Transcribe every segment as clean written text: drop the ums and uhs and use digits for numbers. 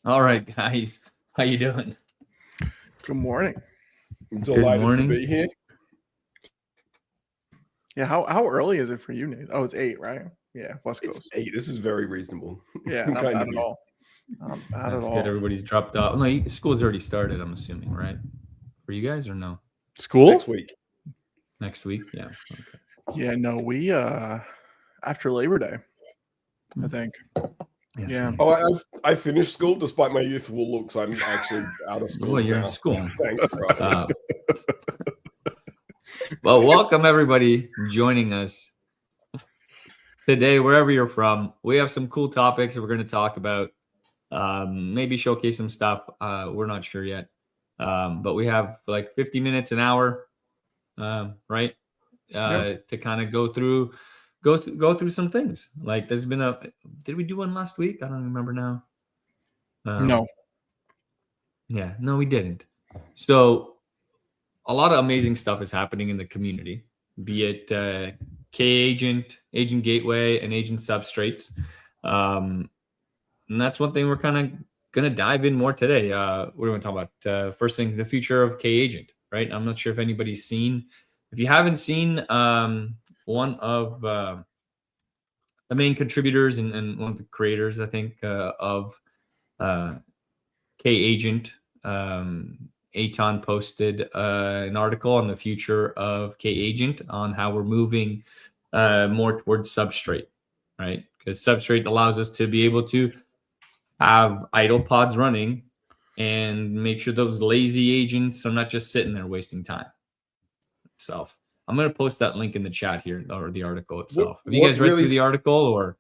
All right, guys. How you doing? Good morning. Good Delighted to morning. be here. Yeah, how early is it for you, Nate? Oh, it's 8, right? Yeah, West It's Coast. 8. This is very reasonable. Yeah, not Kind bad of at you. all. Not bad at That's good. all. Everybody's dropped off. No, school's already started, I'm assuming, right? For you guys or no? School? Next week. Next week? Yeah. Okay. Yeah, no, we after Labor Day, I think. Yeah, Yeah. same. Oh, I finished school despite my youthful looks. I'm actually out of Well, school you're in now. school. Thanks for asking. Uh, well, welcome everybody joining us today, wherever you're from. We have some cool topics that we're going to talk about. Maybe showcase some stuff. We're not sure yet. But we have like 50 minutes, an hour, right? Yep. To kind of go through some things. Like there's been a did we do one last week? I don't remember now. No. Yeah, no, we didn't. So a lot of amazing stuff is happening in the community, be it K agent, agent gateway, and agent substrates. Um, and that's one thing we're kind of going to dive in more today. We're going to talk about first thing, the future of K agent, right? I'm not sure if anybody's seen. If you haven't seen one of the main contributors and one of the creators, I think, of uh, K Agent, Aton posted an article on the future of K Agent on how we're moving more towards substrate, right? Because substrate allows us to be able to have idle pods running and make sure those lazy agents are not just sitting there wasting time itself. I'm going to post that link in the chat here, or the article What itself. Have you what guys read really through the article, or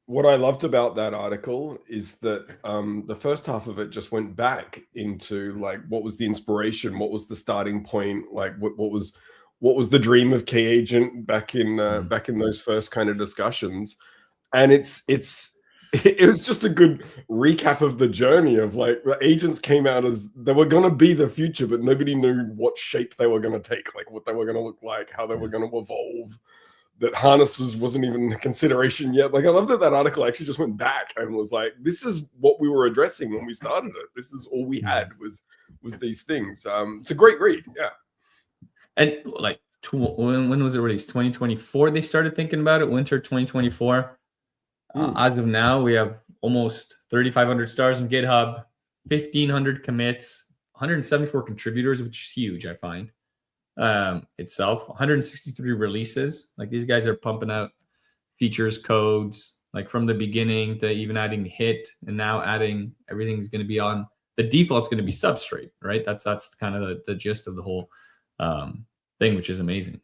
what I loved about that article is that the first half of it just went back into like what was the inspiration, what was the starting point, like what was the dream of K Agent back in those first kind of discussions, and it was just a good recap of the journey of like the agents came out as they were going to be the future, but nobody knew what shape they were going to take, like what they were going to look like, how they were going to evolve. That harnesses wasn't even a consideration yet. Like I love that article actually just went back and was like, this is what we were addressing when we started it. This is all we had was these things. It's a great read. Yeah. and like when was it released? 2024. They started thinking about it. Winter 2024. As of now, we have almost 3,500 stars in GitHub, 1,500 commits, 174 contributors, which is huge. I find itself 163 releases. Like these guys are pumping out features, codes, like from the beginning to even adding hit, and now adding everything's going to be on the default's going to be substrate, right? That's kind of the gist of the whole thing, which is amazing.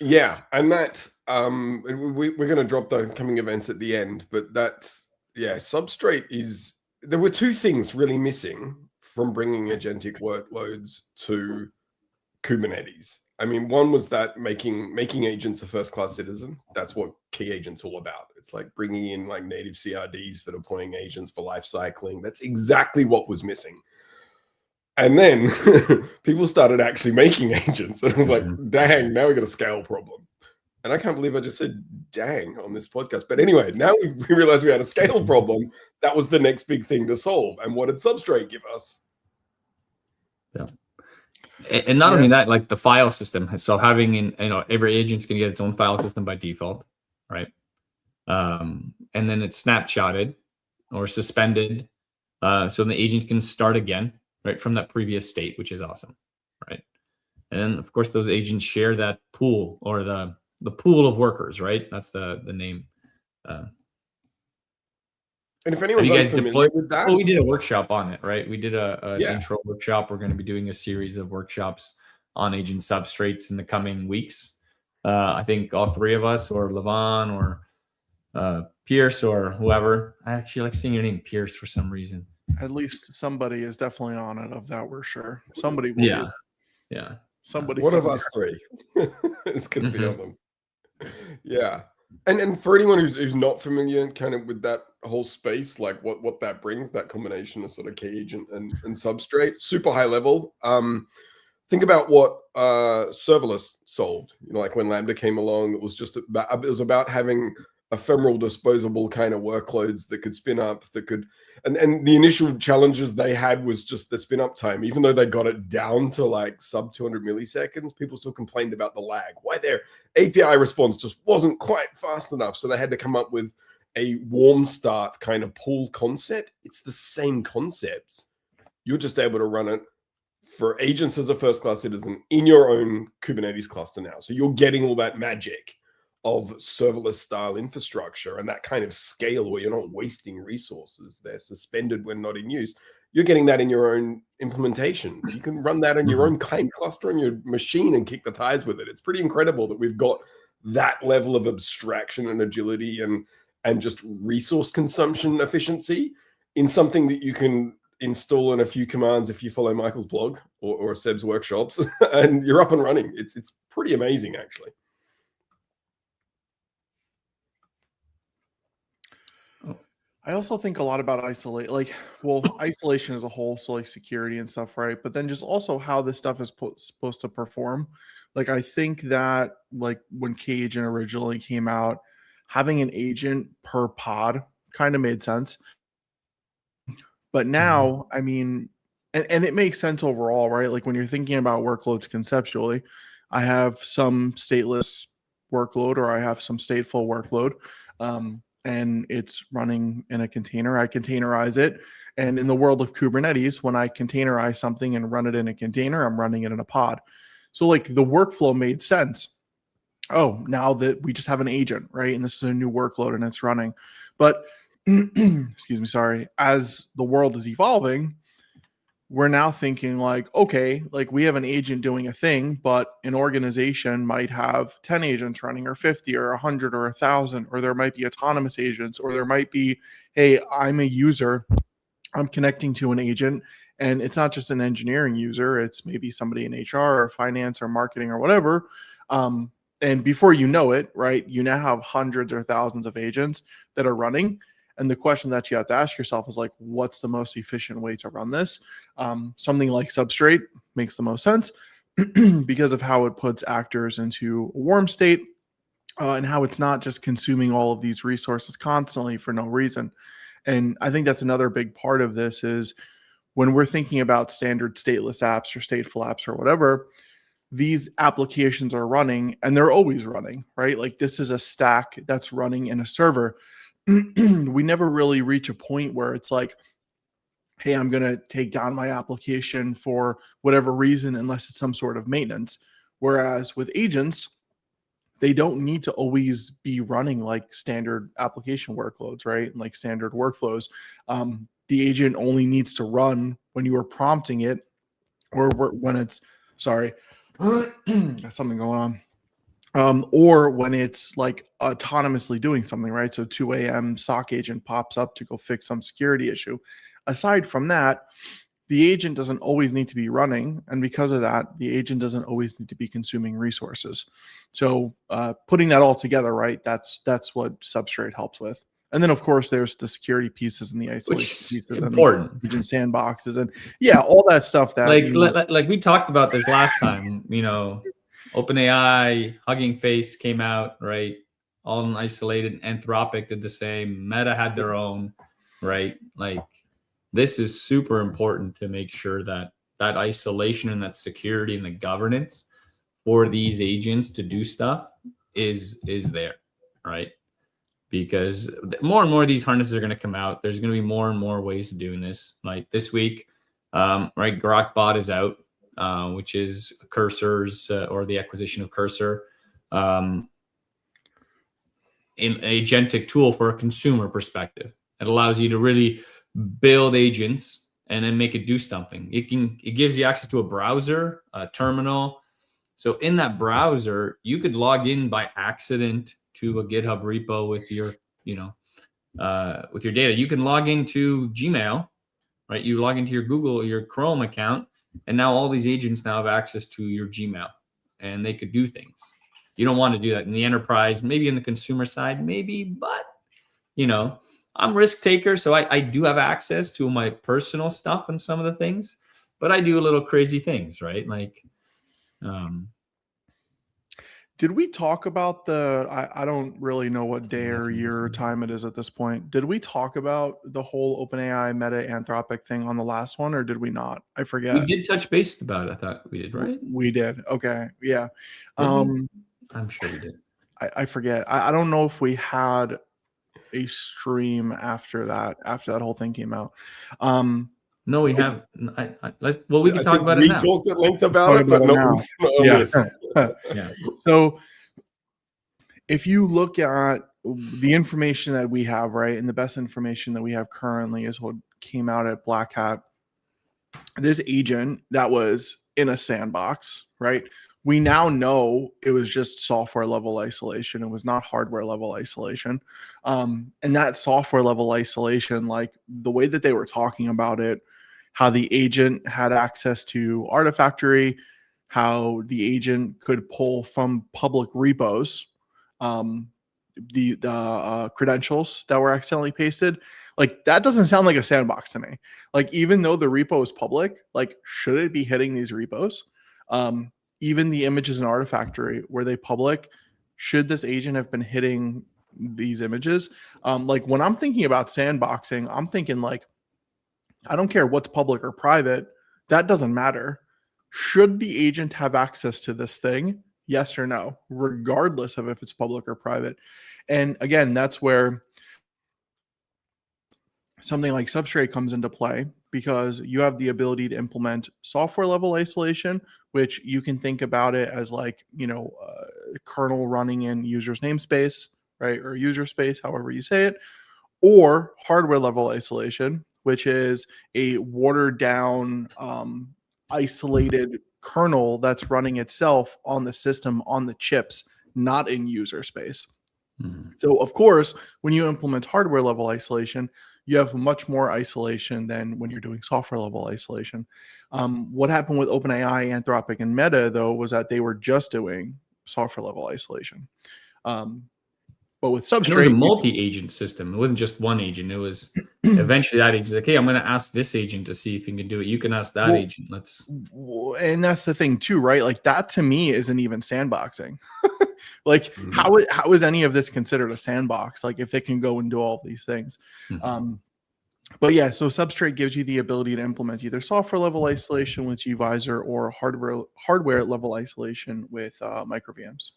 Yeah, and that we're going to drop the coming events at the end, but that's substrate is there were two things really missing from bringing agentic workloads to Kubernetes. I mean, one was that making agents a first class citizen. That's what Key Agent's all about. It's like bringing in like native CRDs for deploying agents for life cycling. That's exactly what was missing. And then people started actually making agents, and it was like, dang, now we got a scale problem. And I can't believe I just said dang on this podcast. But anyway, now we realized we had a scale problem. That was the next big thing to solve. And what did Substrate give us? Yeah. And not only that, like the file system. So having every agent's gonna get its own file system by default, right? And then it's snapshotted or suspended, so the agents can start again, right, from that previous state, which is awesome, right? And then of course those agents share that pool or the pool of workers, right? That's the name. And if anyone's unfamiliar with that, we did a workshop on it, right? We did an intro workshop. We're going to be doing a series of workshops on agent substrates in the coming weeks. I think all three of us, or Levan, or Pearse, or whoever. I actually like seeing your name, Pearse, for some reason. At least somebody is definitely on it. Of that, we're sure. Somebody will. Yeah. Somebody. One of us three is going to be on them. Yeah. And for anyone who's not familiar kind of with that whole space, like what that brings, that combination of sort of key agent and substrate, super high level. Think about what serverless solved. You know, like when Lambda came along, it was about having ephemeral, disposable kind of workloads that could spin up, that could, and the initial challenges they had was just the spin up time. Even though they got it down to like sub 200 milliseconds, people still complained about the lag. Why their API response just wasn't quite fast enough. So they had to come up with a warm start kind of pull concept. It's the same concepts. You're just able to run it for agents as a first-class citizen in your own Kubernetes cluster now. So you're getting all that magic of serverless style infrastructure and that kind of scale where you're not wasting resources. They're suspended when not in use. You're getting that in your own implementation. You can run that in your own kind cluster on your machine and kick the tires with it. It's pretty incredible that we've got that level of abstraction and agility and just resource consumption efficiency in something that you can install in a few commands if you follow Michael's blog or Seb's workshops, and you're up and running. It's pretty amazing, actually. I also think a lot about isolation as a whole, so like security and stuff, right? But then just also how this stuff is supposed to perform. Like I think that like when K-Agent originally came out, having an agent per pod kind of made sense. But now, I mean, and it makes sense overall, right? Like when you're thinking about workloads conceptually, I have some stateless workload or I have some stateful workload. And it's running in a container. I containerize it. And in the world of Kubernetes, when I containerize something and run it in a container, I'm running it in a pod. So like the workflow made sense. Oh, now that we just have an agent, right? And this is a new workload and it's running. But excuse me, sorry. As the world is evolving, we're now thinking like, okay, like we have an agent doing a thing, but an organization might have 10 agents running or 50 or 100 or 1,000, or there might be autonomous agents, or there might be, hey, I'm a user, I'm connecting to an agent, and it's not just an engineering user, it's maybe somebody in HR or finance or marketing or whatever. And before you know it, right, you now have hundreds or thousands of agents that are running. And the question that you have to ask yourself is like, what's the most efficient way to run this? Something like Substrate makes the most sense because of how it puts actors into a warm state and how it's not just consuming all of these resources constantly for no reason. And I think that's another big part of this is when we're thinking about standard stateless apps or stateful apps or whatever, these applications are running and they're always running, right? Like this is a stack that's running in a server. We never really reach a point where it's like, hey, I'm going to take down my application for whatever reason, unless it's some sort of maintenance. Whereas with agents, they don't need to always be running like standard application workloads, right? And like standard workflows. The agent only needs to run when you are prompting it or when it's, sorry, got something going on. Or when it's like autonomously doing something, right? So 2 a.m. SOC agent pops up to go fix some security issue. Aside from that, the agent doesn't always need to be running. And because of that, the agent doesn't always need to be consuming resources. So putting that all together, right? That's what Substrate helps with. And then, of course, there's the security pieces and the isolation pieces important. And the agent sandboxes and yeah, all that stuff that like we talked about this last time, you know, OpenAI, Hugging Face came out, right? All isolated. Anthropic did the same. Meta had their own, right? Like this is super important to make sure that that isolation and that security and the governance for these agents to do stuff is there, right? Because more and more of these harnesses are going to come out. There's going to be more and more ways of doing this. Like this week, right, GrokBot is out, which is Cursor's or the acquisition of Cursor, in an agentic tool for a consumer perspective. It allows you to really build agents and then make it do something. It gives you access to a browser, a terminal. So in that browser, you could log in by accident to a GitHub repo with your, with your data. You can log into Gmail, right? You log into your Google or your Chrome account, and now all these agents now have access to your Gmail, and they could do things. You don't want to do that in the enterprise, maybe in the consumer side, maybe, but I'm risk taker, so I do have access to my personal stuff and some of the things, but I do a little crazy things, right? Like, Did we talk about the I don't really know what day That's or year or interesting. time it is at this point. Did we talk about the whole OpenAI Meta Anthropic thing on the last one, or did we not? I We forget. did touch base about it. I thought we did, right? We did. Okay. Yeah. Did we? Um I'm sure we did. I forget. I don't know if we had a stream after that whole thing came out. No, we have. Well, we can I talk think about it we now. talked at length about Talk it, but about it not, now. not on Yeah. this. Yeah. So if you look at the information that we have, right, and the best information that we have currently is what came out at Black Hat. This agent that was in a sandbox, right? We now know it was just software level isolation. It was not hardware level isolation. And that software level isolation, like the way that they were talking about it, how the agent had access to Artifactory, how the agent could pull from public repos um, the credentials that were accidentally pasted. Like that doesn't sound like a sandbox to me. Like even though the repo is public, like should it be hitting these repos? Even the images in Artifactory, were they public? Should this agent have been hitting these images? Like when I'm thinking about sandboxing, I'm thinking like I don't care what's public or private. That doesn't matter. Should the agent have access to this thing? Yes or no, regardless of if it's public or private. And again, that's where something like Substrate comes into play because you have the ability to implement software level isolation, which you can think about it as like, kernel running in user's namespace, right? Or user space, however you say it, or hardware level isolation, which is a watered down, isolated kernel that's running itself on the system, on the chips, not in user space. Mhm. So, of course, when you implement hardware level isolation, you have much more isolation than when you're doing software level isolation. What happened with OpenAI, Anthropic, and Meta, though, was that they were just doing software level isolation. But with And it was a Substrate, multi-agent system. It wasn't just one agent. It was eventually that agent's like, hey, I'm going to ask this agent to see if he can do it. You can ask that Well, agent. Let's. and that's the thing too, right? Like that to me isn't even sandboxing. Like Mhm. how is any of this considered a sandbox? Like if it can go and do all these things. Mhm. But yeah, so Substrate gives you the ability to implement either software level isolation with gvisor or hardware level isolation with micro VMs.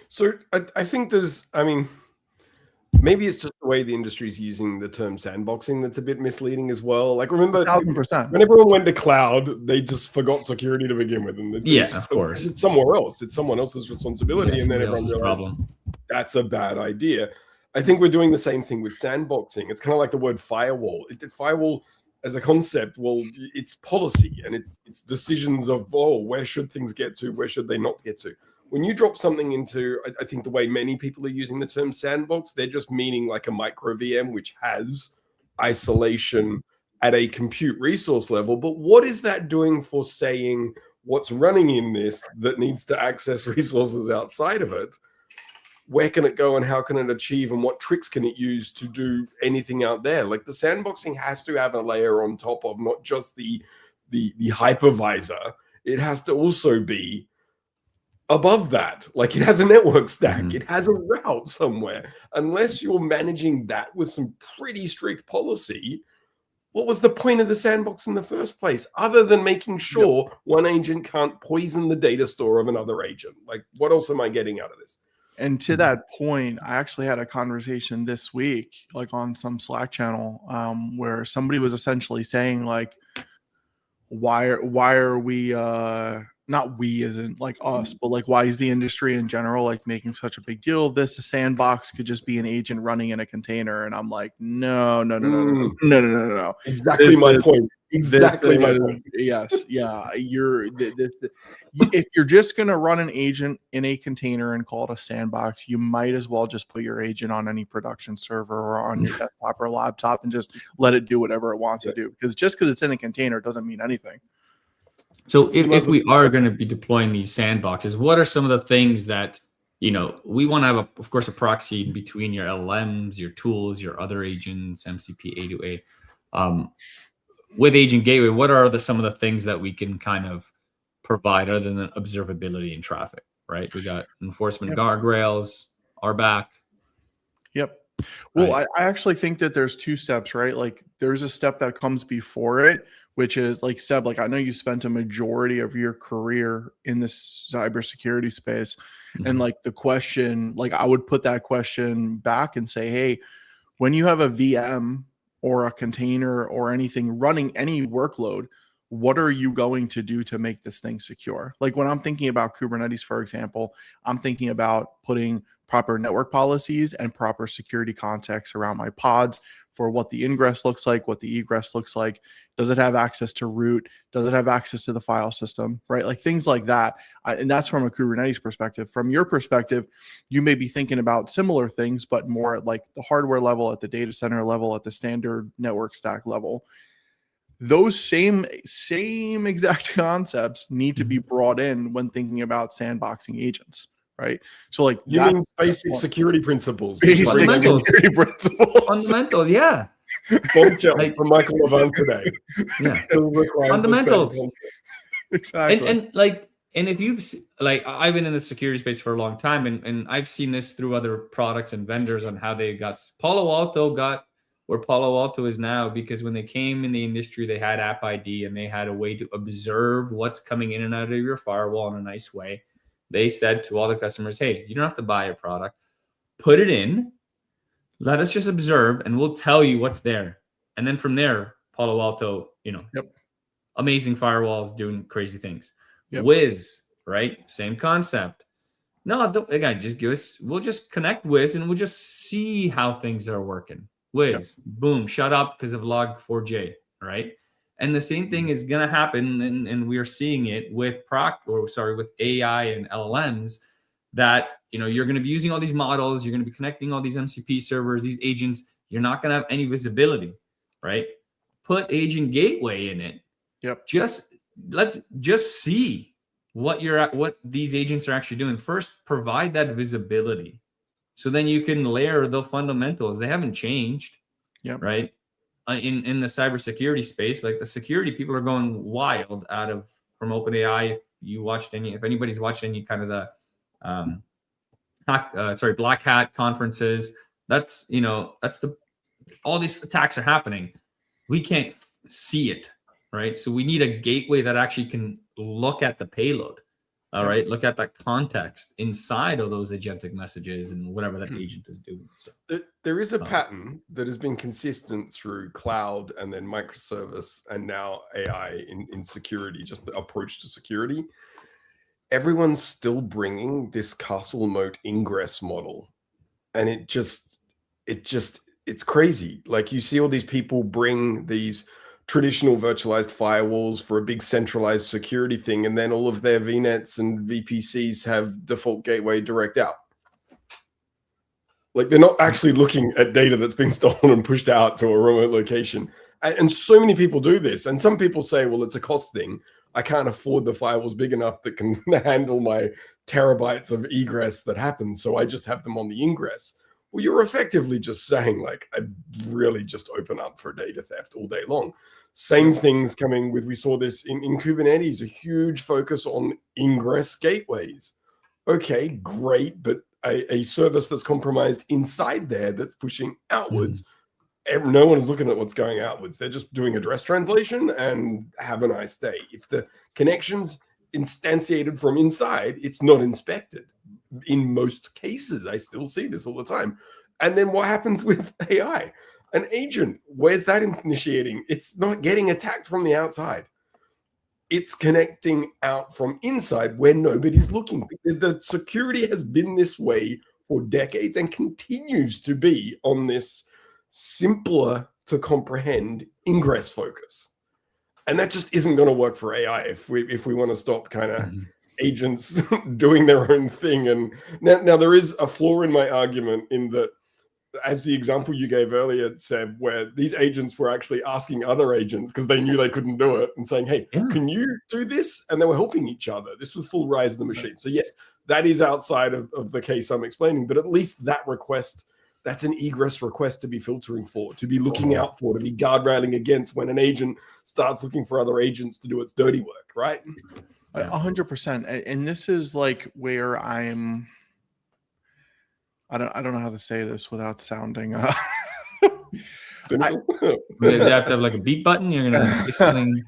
So I think maybe it's just the way the industry is using the term sandboxing that's a bit misleading as well. Like remember 1000%. when everyone went to cloud, they just forgot security to begin with. And Of course. It's somewhere else. It's someone else's responsibility. Yeah, And then somebody everyone else's realized problem. that's a bad idea. I think we're doing the same thing with sandboxing. It's kind of like the word firewall. Firewall as a concept, well, it's policy and it's decisions of, where should things get to? Where should they not get to? When you drop something into, I think the way many people are using the term sandbox, they're just meaning like a micro VM, which has isolation at a compute resource level. But what is that doing for saying what's running in this that needs to access resources outside of it? Where can it go and how can it achieve and what tricks can it use to do anything out there? Like the sandboxing has to have a layer on top of not just the hypervisor. It has to also be above that. Like it has a network stack. Mhm. It has a route somewhere. Unless you're managing that with some pretty strict policy, what was the point of the sandbox in the first place, other than making sure one agent can't poison the data store of another agent? Like, what else am I getting out of this? And to that point, I actually had a conversation this week, like on some Slack channel, where somebody was essentially saying, like, why are we not we isn't like us, but like why is the industry in general like making such a big deal of this? A sandbox could just be an agent running in a container, and I'm like, no. Exactly This my is- point. Exactly my is- point. Yes, yeah. If you're just gonna run an agent in a container and call it a sandbox, you might as well just put your agent on any production server or on your desktop or laptop and just let it do whatever it wants to do. Because just because it's in a container doesn't mean anything. So if we are going to be deploying these sandboxes, what are some of the things that, we want to have, of course, a proxy in between your LLMs, your tools, your other agents, MCP, A2A. With Agent Gateway, what are some of the things that we can kind of provide other than observability and traffic? right? We got enforcement Yep. guardrails, our back. Yep. Well, Right. I actually think that there's two steps, right? Like there's a step that comes before it, which is like Seb, like I know you spent a majority of your career in this cybersecurity space. And Mhm. like the question, like I would put that question back and say, hey, when you have a VM or a container or anything running any workload, what are you going to do to make this thing secure? Like when I'm thinking about Kubernetes, for example, I'm thinking about putting proper network policies and proper security context around my pods for what the ingress looks like, what the egress looks like. Does it have access to root? Does it have access to the file system? Right? Like things like that. And that's from a Kubernetes perspective. From your perspective, you may be thinking about similar things, but more at like the hardware level, at the data center level, at the standard network stack level. Those same exact concepts need to be brought in when thinking about sandboxing agents, right? So like You that's mean basic security principles? basic Fundamentals. security principles. Fundamental, yeah. Bombshell Like- from Michael Levan today. Yeah. Still requires the Fundamentals. same Exactly. And like, and if you've like, I've been in the security space for a long time, and I've seen this through other products and vendors on how they got Palo Alto got where Palo Alto is now, because when they came in the industry, they had App ID and they had a way to observe what's coming in and out of your firewall in a nice way. They said to all the customers, hey, you don't have to buy a product, put it in, let us just observe, and we'll tell you what's there. And then from there, Palo Alto, Yep. amazing firewalls doing crazy things. Yep. Wiz, right? Same concept. No, don't, again, just give us, we'll just connect Wiz and we'll just see how things are working. Wiz, boom, shut up because of log4j, right? And the same thing is going to happen, and we are seeing it with with AI and LLMs, that you're going to be using all these models, you're going to be connecting all these MCP servers, these agents, you're not going to have any visibility, right? Put agent gateway in it. Yep. Let's just see what these agents are actually doing. First, provide that visibility, so then you can layer the fundamentals. They haven't changed, right? In the cybersecurity space, like the security people are going wild from OpenAI. If anybody's watched any kind of the black hat conferences, that's all these attacks are happening. We can't see it, right? So we need a gateway that actually can look at the payload. All right, look at that context inside of those agentic messages and whatever that agent is doing. So there is a pattern that has been consistent through cloud and then microservice and now AI in security, just the approach to security. Everyone's still bringing this castle moat ingress model, and it's crazy. Like you see all these people bring these traditional virtualized firewalls for a big centralized security thing, and then all of their VNets and VPCs have default gateway direct out. Like they're not actually looking at data that's been stolen and pushed out to a remote location. And so many people do this. And some people say, well, it's a cost thing. I can't afford the firewalls big enough that can handle my terabytes of egress that happens, so I just have them on the ingress. Well, you're effectively just saying, like, I'd really just open up for data theft all day long. Same things coming with, we saw this in Kubernetes, a huge focus on ingress gateways. Okay, great, but a service that's compromised inside there that's pushing outwards, no one is looking at what's going outwards. They're just doing address translation and have a nice day. If the connection's instantiated from inside, it's not inspected. In most cases, I still see this all the time. And then what happens with AI? An agent, where's that initiating? It's not getting attacked from the outside. It's connecting out from inside where nobody's looking. The security has been this way for decades and continues to be on this simpler to comprehend ingress focus. And that just isn't going to work for AI if we want to stop kind of agents doing their own thing. And now there is a flaw in my argument in that, as the example you gave earlier, Seb, where these agents were actually asking other agents because they knew they couldn't do it and saying, hey, can you do this? And they were helping each other. This was full rise of the machine. So yes, that is outside of the case I'm explaining, but at least that request, that's an egress request to be filtering for, to be looking out for, to be guardrailing against when an agent starts looking for other agents to do its dirty work, right? Yeah. 100%. And this is like where I don't know how to say this without sounding Cynical? They have to have like a beat button. You're gonna say something.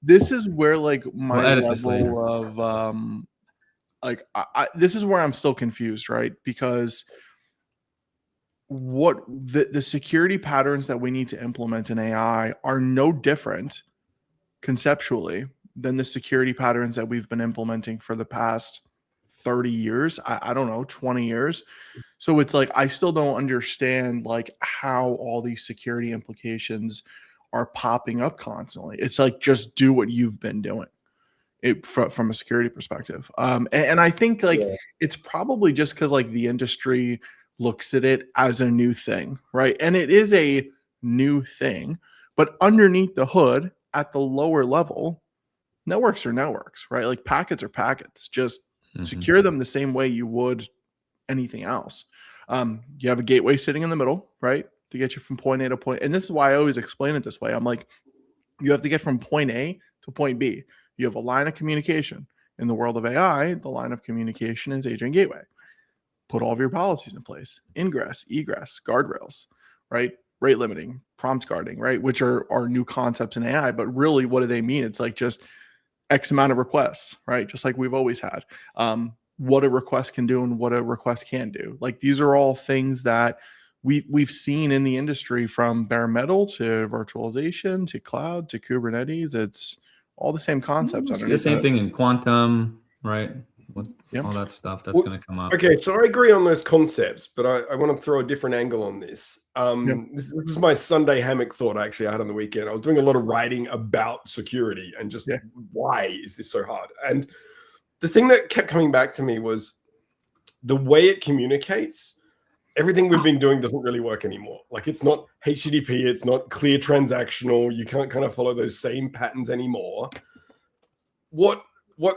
this is where like my We'll edit this later. level of like this is where I'm still confused, right? Because what the security patterns that we need to implement in AI are no different conceptually than the security patterns that we've been implementing for the past 30 years. I don't know, 20 years. So it's like I still don't understand like how all these security implications are popping up constantly. It's like just do what you've been doing from a security perspective. And I think like it's probably just because like the industry looks at it as a new thing, right? And it is a new thing, but underneath the hood at the lower level, networks are networks, right? Like packets are packets. Just secure them the same way you would anything else. You have a gateway sitting in the middle, right? To get you from point A to point. And this is why I always explain it this way. I'm like, you have to get from point A to point B. You have a line of communication. In the world of AI, the line of communication is agent gateway. Put all of your policies in place: ingress, egress, guardrails, right? Rate limiting, prompt guarding, right? Which are new concepts in AI. But really, what do they mean? It's like just X amount of requests, right? Just like we've always had. What a request can do and what a request can do. Like these are all things that we've seen in the industry, from bare metal to virtualization to cloud to Kubernetes. It's all the same concepts underneath. The same thing in quantum, right? Yep. All that stuff that's going to come up. Okay, so I agree on those concepts, but I want to throw a different angle on this. This is my Sunday hammock thought, actually, I had on the weekend. I was doing a lot of writing about security and just why is this so hard? And the thing that kept coming back to me was the way it communicates. Everything we've been doing doesn't really work anymore. Like it's not HTTP, it's not clear transactional. You can't kind of follow those same patterns anymore. What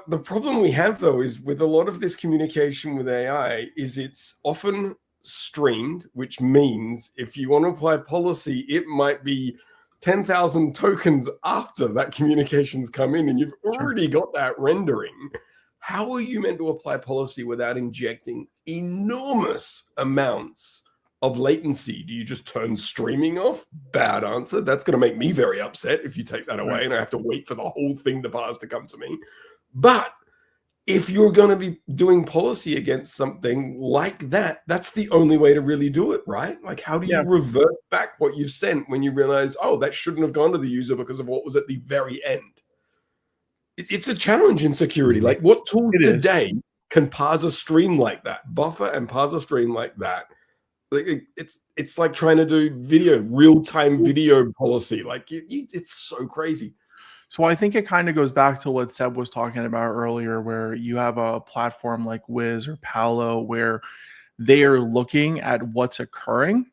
the problem we have, though, is with a lot of this communication with AI is it's often streamed, which means if you want to apply policy, it might be 10,000 tokens after that communication's come in and you've already got that rendering. How are you meant to apply policy without injecting enormous amounts of latency? Do you just turn streaming off? Bad answer. That's going to make me very upset if you take that away and I have to wait for the whole thing to pass to come to me. But if you're going to be doing policy against something like that, that's the only way to really do it, right? Like, how do you revert back what you've sent when you realize, oh, that shouldn't have gone to the user because of what was at the very end? It's a challenge in security. Like, what tool today can parse a stream like that, buffer and parse a stream like that? Like, it's like trying to do real-time video policy. Like, it's so crazy. So I think it kind of goes back to what Seb was talking about earlier, where you have a platform like Wiz or Palo where they are looking at what's occurring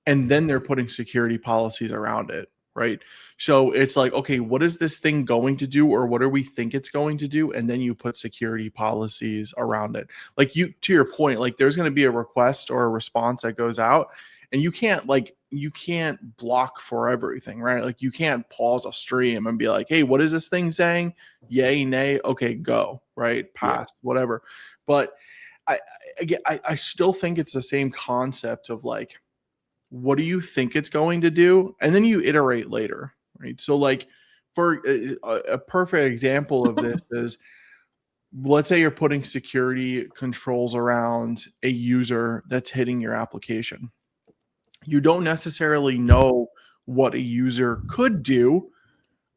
and then they're putting security policies around it, right? So it's like, okay, what is this thing going to do, or what do we think it's going to do? And then you put security policies around it. Like to your point, like there's going to be a request or a response that goes out, and you can't block for everything, right? Like you can't pause a stream and be like, hey, what is this thing saying? Yay, nay, okay, go, right? Pass, whatever. But I still think it's the same concept of like, what do you think it's going to do? And then you iterate later, right? So like for a perfect example of this is, let's say you're putting security controls around a user that's hitting your application. You don't necessarily know what a user could do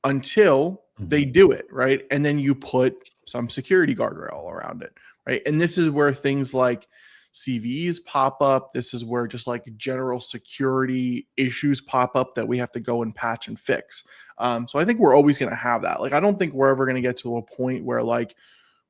until they do it, right? And then you put some security guardrail around it, right? And this is where things like CVEs pop up. This is where just like general security issues pop up that we have to go and patch and fix. So I think we're always going to have that. Like, I don't think we're ever going to get to a point where like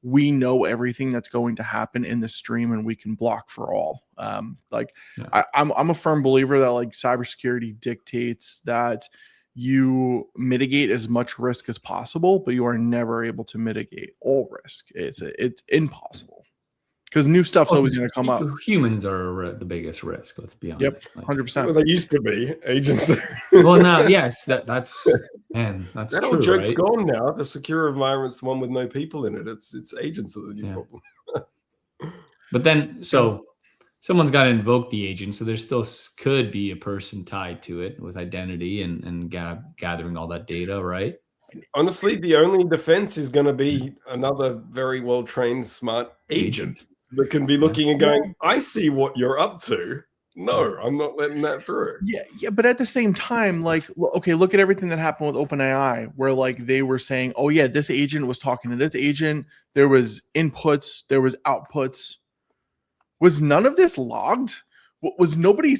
we know everything that's going to happen in the stream and we can block for all. I'm a firm believer that like cybersecurity dictates that you mitigate as much risk as possible, but you are never able to mitigate all risk. It's impossible. because new stuff's always going to come up. Humans are the biggest risk. Let's be honest. Yep, Like, 100%. Well, they used to be agents. well, now, yes, that's That true. old joke's right? gone now. The secure environment's the one with no people in it. It's agents that are the new problem. But then, so someone's got to invoke the agent. So there still could be a person tied to it with identity and gathering all that data, right? Honestly, the only defense is going to be another very well trained, smart agent that can be looking and going, I see what you're up to. No, I'm not letting that through. Yeah, but at the same time, like, okay, look at everything that happened with OpenAI, where like they were saying, oh yeah, this agent was talking to this agent. There was inputs, there was outputs. Was none of this logged? Was nobody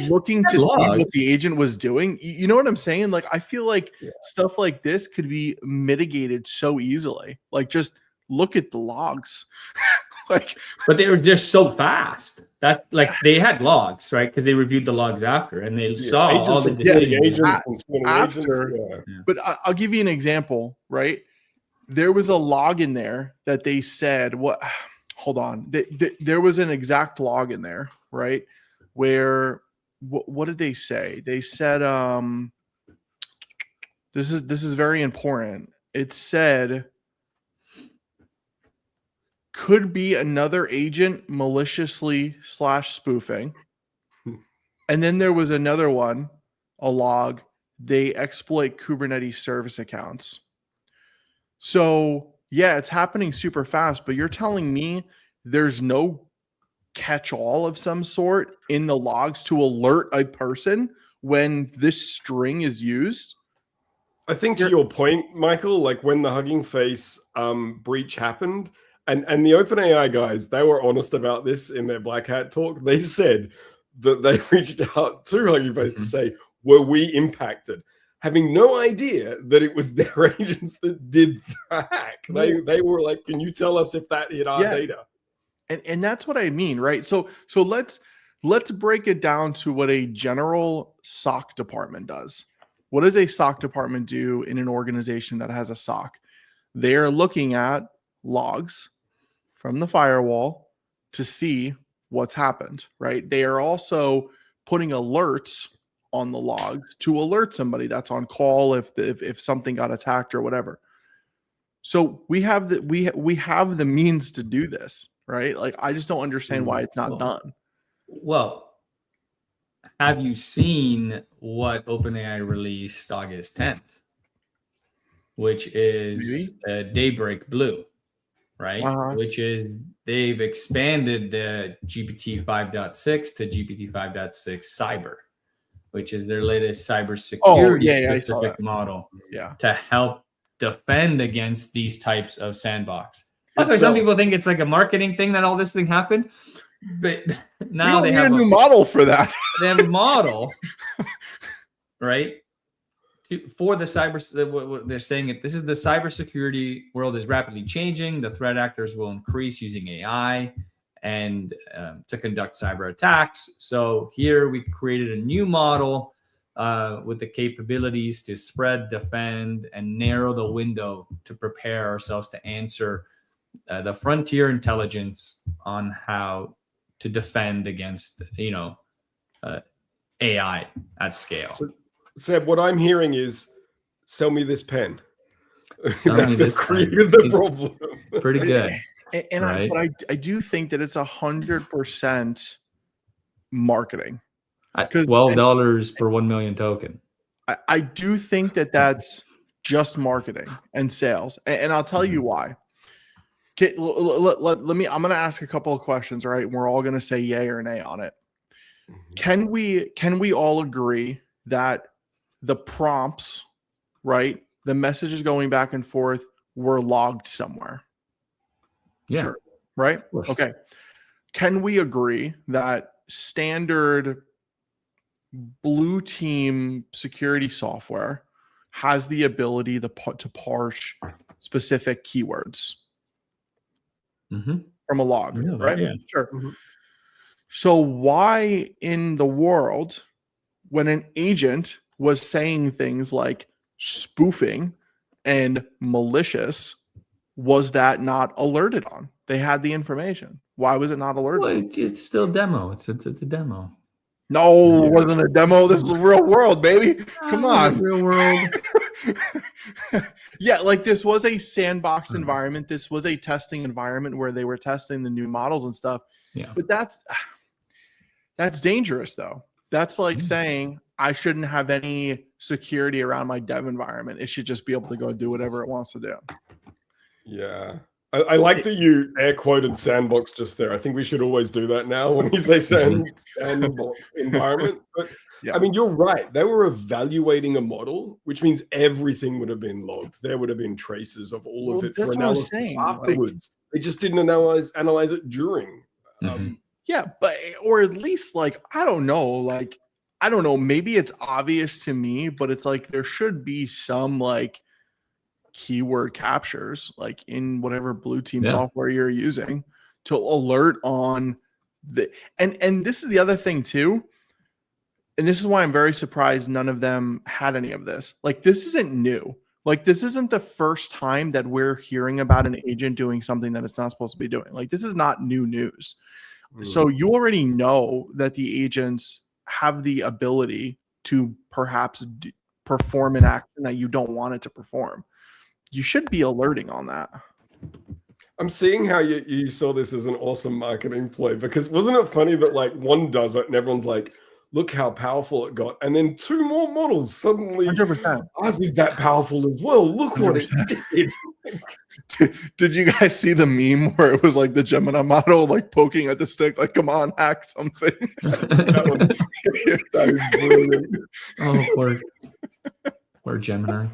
looking to see what the agent was doing? You know what I'm saying? Like, I feel like stuff like this could be mitigated so easily. Like, just look at the logs. Like, but they were just so fast that like they had logs, right? Because they reviewed the logs after and they saw all the decisions. After. But I'll give you an example, right? There was a log in there that they said, what? Hold on. There was an exact log in there, right? Where what did they say? They said this is very important. It said could be another agent maliciously /spoofing. And then there was another one, a log, they exploit Kubernetes service accounts. So yeah, it's happening super fast, but you're telling me there's no catch-all of some sort in the logs to alert a person when this string is used? I think to your point, Michael, like when the Hugging Face breach happened, and the OpenAI guys, they were honest about this in their Black Hat talk. They said that they reached out to Hugging Face to say, were we impacted? Having no idea that it was their agents that did the hack. They were like, can you tell us if that hit our data? And that's what I mean, right? So let's break it down to what a general SOC department does. What does a SOC department do in an organization that has a SOC? They're looking at logs from the firewall to see what's happened, right? They are also putting alerts on the logs to alert somebody that's on call if something got attacked or whatever. So we have the means to do this, right? Like, I just don't understand why it's not done. Well, have you seen what OpenAI released August 10th, which is Daybreak Blue, right? Which is they've expanded the GPT 5.6 to GPT 5.6 Cyber, which is their latest cybersecurity specific model to help defend against these types of sandbox. That's why some people think it's like a marketing thing that all this thing happened. But now they have a new model for that. They have a model, right? For the cyber, they're saying this is the cybersecurity world is rapidly changing. The threat actors will increase using AI and to conduct cyber attacks. So here we created a new model with the capabilities to spread, defend, and narrow the window to prepare ourselves to answer the frontier intelligence on how to defend against, AI at scale. So, Seb, what I'm hearing is, sell me this pen. Sell me this created the problem. Pretty good. And right? I do think that it's 100% marketing. At $12 per 1 million token. I do think that that's just marketing and sales. And I'll tell you why. Okay, let me. I'm going to ask a couple of questions, all right? And we're all going to say yay or nay on it. Can we all agree that the prompts, right, the messages going back and forth were logged somewhere? Yeah. Sure. Right? Okay. Can we agree that standard blue team security software has the ability to parse specific keywords from a log, right? Yeah. Sure. So why in the world, when an agent was saying things like spoofing and malicious, was that not alerted on? They had the information. Why was it not alerted? Well, it's still demo. It's a demo. No, it wasn't a demo. This is the real world, baby. Come on. Real world. Yeah, like this was a sandbox environment. This was a testing environment where they were testing the new models and stuff. Yeah. But that's dangerous, though. That's like saying I shouldn't have any security around my dev environment. It should just be able to go do whatever it wants to do. Yeah. I like that you air quoted sandbox just there. I think we should always do that now when we say sandbox environment. But Yeah. I mean, you're right. They were evaluating a model, which means everything would have been logged. There would have been traces of all of it for analysis afterwards. They just didn't analyze it during. Yeah, but or at least like I don't know. Maybe it's obvious to me, but it's like there should be some like keyword captures like in whatever blue team software you're using to alert on the and this is the other thing too, and this is why I'm very surprised none of them had any of this. Like this isn't new. Like this isn't the first time that we're hearing about an agent doing something that it's not supposed to be doing. Like this is not new news. So you already know that the agents have the ability to perhaps perform an action that you don't want it to perform. You should be alerting on that. I'm seeing how you saw this as an awesome marketing play, because wasn't it funny that like one does it and everyone's like, look how powerful it got. And then two more models suddenly, 100%. ours is that powerful as well. Look what it did. Did you guys see the meme where it was like the Gemini model like poking at the stick, like, come on, hack something? That is brilliant. Oh, poor Gemini.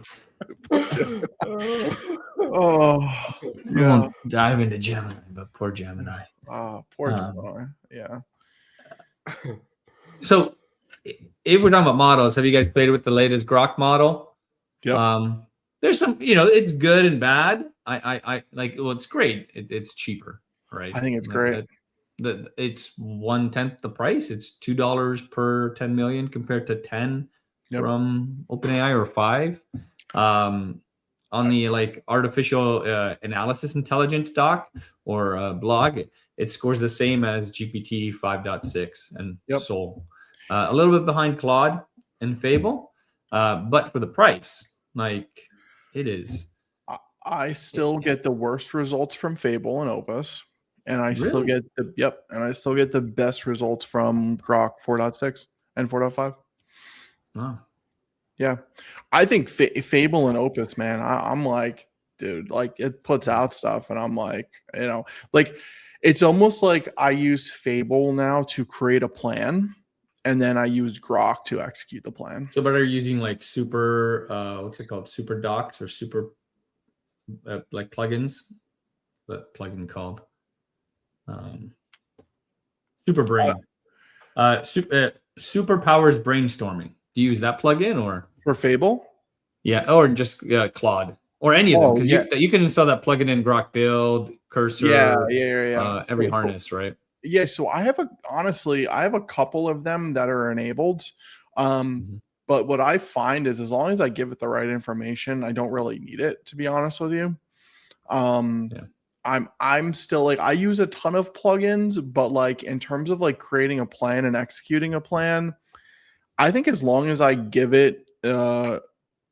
Oh, We won't dive into Gemini, but poor Gemini. Oh, poor Gemini. Yeah. So, if we're talking about models, have you guys played with the latest Grok model? Yeah. There's some, it's good and bad. I like. Well, it's great. It's cheaper, right? I think it's great. It's 1/10 the price. It's $2 per 10 million compared to 10 from OpenAI or 5. On the like artificial analysis intelligence doc or blog, it scores the same as GPT 5.6 and Sol. A little bit behind Claude and Fable, but for the price, like it is. I still get the worst results from Fable and Opus, and I still get the best results from Grok 4.6 and 4.5. Wow. Yeah, I think Fable and Opus, man, I'm like, dude, like it puts out stuff, and I'm like, like it's almost like I use Fable now to create a plan, and then I use Grok to execute the plan. So, but are you using like super, what's it called, super docs or super like plugins? That plugin called Super Brain. Super Powers Brainstorming. Do you use that plugin or for Fable? Yeah, or just Claude or any of them, because you can install that plugin in Grok Build, Cursor, every harness, right? Yeah, so I have a couple of them that are enabled. But what I find is as long as I give it the right information, I don't really need it, to be honest with you. I'm still like, I use a ton of plugins, but like in terms of like creating a plan and executing a plan, I think as long as I give it the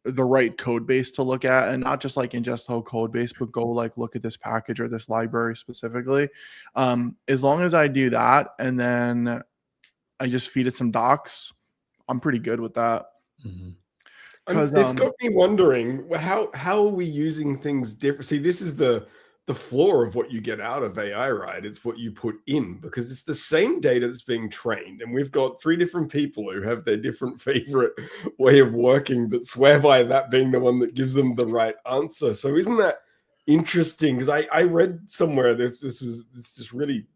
right code base to look at, and not just like ingest the whole code base, but go like look at this package or this library specifically. As long as I do that and then I just feed it some docs, I'm pretty good with that. It's got me wondering how are we using things different? See, this is the flaw of what you get out of AI, right? It's what you put in, because it's the same data that's being trained, and we've got 3 different people who have their different favorite way of working that swear by that being the one that gives them the right answer. So isn't that interesting? Because I read somewhere this just really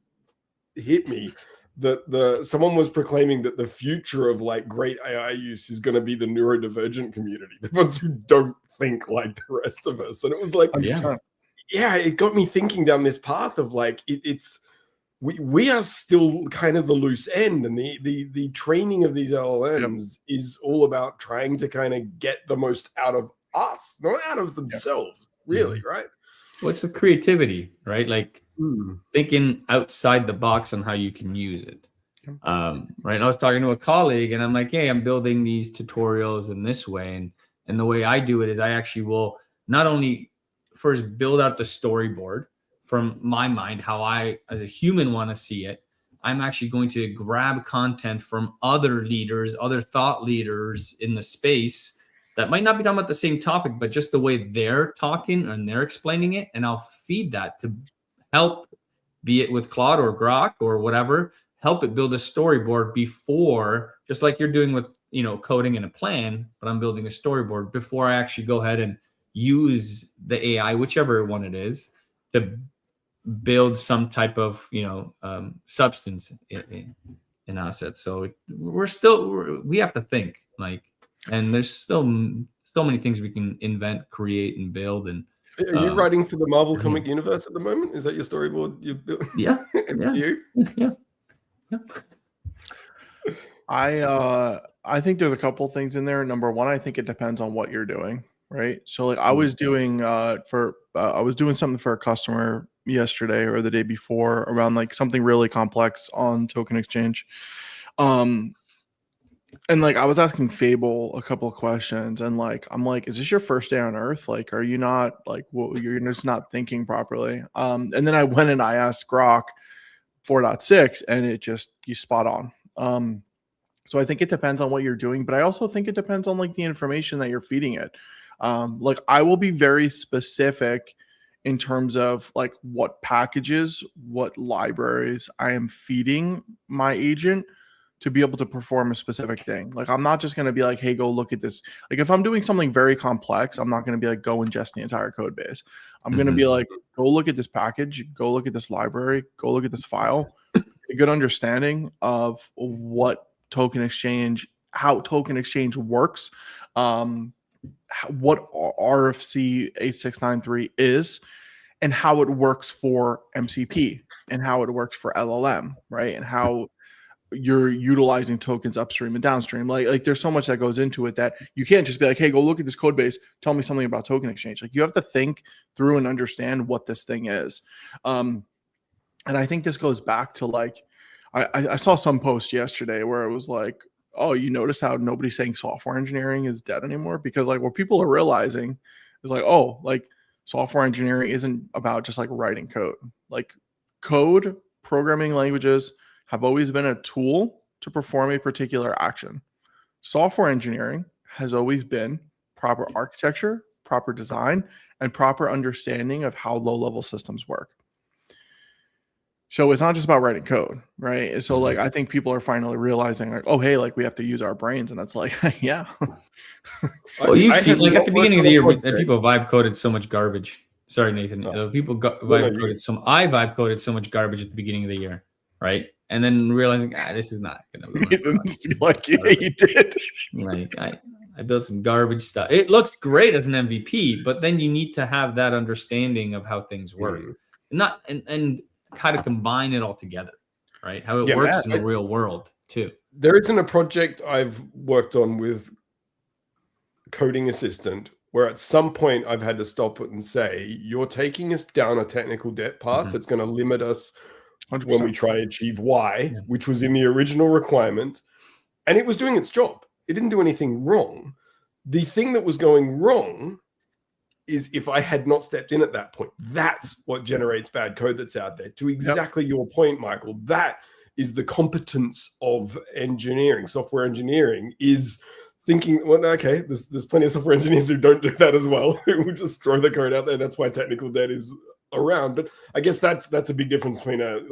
hit me that someone was proclaiming that the future of like great AI use is going to be the neurodivergent community, the ones who don't think like the rest of us. And it was like, yeah, it got me thinking down this path of like we are still kind of the loose end, and the training of these LLMs is all about trying to kind of get the most out of us, not out of themselves, really, right? What's the creativity, right? Like thinking outside the box on how you can use it. Right. And I was talking to a colleague and I'm like, hey, I'm building these tutorials in this way. And the way I do it is I actually will not only first build out the storyboard from my mind, how I, as a human, want to see it. I'm actually going to grab content from other leaders, other thought leaders in the space that might not be talking about the same topic, but just the way they're talking and they're explaining it. And I'll feed that to help, be it with Claude or Grok or whatever, help it build a storyboard before, just like you're doing with, coding in a plan, but I'm building a storyboard before I actually go ahead and use the AI, whichever one it is, to build some type of, substance in assets. So we have to think and there's still so many things we can invent, create, and build. And are you writing for the Marvel comic universe at the moment? Is that your storyboard you built? Yeah. Yeah. I think there's a couple things in there. Number one, I think it depends on what you're doing, right? So I was doing I was doing something for a customer yesterday or the day before around something really complex on token exchange. And I was asking Fable a couple of questions and I'm like, is this your first day on Earth? Are you not you're just not thinking properly? And then I went and I asked Grok 4.6 and you spot on. So I think it depends on what you're doing, but I also think it depends on the information that you're feeding it. I will be very specific in terms of what packages, what libraries I am feeding my agent to be able to perform a specific thing. I'm not just going to be like, hey, go look at this. If I'm doing something very complex, I'm not going to be like, go ingest the entire code base. I'm going to be like, go look at this package, go look at this library, go look at this file, a good understanding of what token exchange, how token exchange works, what RFC 8693 is, and how it works for MCP and how it works for LLM, right? And how you're utilizing tokens upstream and downstream. There's so much that goes into it that you can't just be like, hey, go look at this code base, tell me something about token exchange. You have to think through and understand what this thing is. And I think this goes back to I saw some post yesterday where it was like, oh, you notice how nobody's saying software engineering is dead anymore? Because what people are realizing is software engineering isn't about just writing code. Code, programming languages have always been a tool to perform a particular action. Software engineering has always been proper architecture, proper design, and proper understanding of how low-level systems work. So it's not just about writing code, right? So I think people are finally realizing oh, hey, we have to use our brains. And that's yeah. Well, you've seen at the beginning of the year, people vibe coded so much garbage. Sorry, Nathan. People I vibe coded so much garbage at the beginning of the year, right? And then realizing, this is not going to yeah, you did. I built some garbage stuff. It looks great as an MVP, but then you need to have that understanding of how things work, and how to combine it all together, right? How it works in the real world too. There isn't a project I've worked on with Coding Assistant where at some point I've had to stop it and say, you're taking us down a technical debt path that's going to limit us 100%. When we try to achieve Y, which was in the original requirement, and it was doing its job. It didn't do anything wrong. The thing that was going wrong is if I had not stepped in at that point. That's what generates bad code that's out there. To exactly your point, Michael, that is the competence of engineering. Software engineering is thinking, well, okay, there's plenty of software engineers who don't do that as well, who will just throw the code out there. That's why technical debt is around. But I guess that's a big difference between an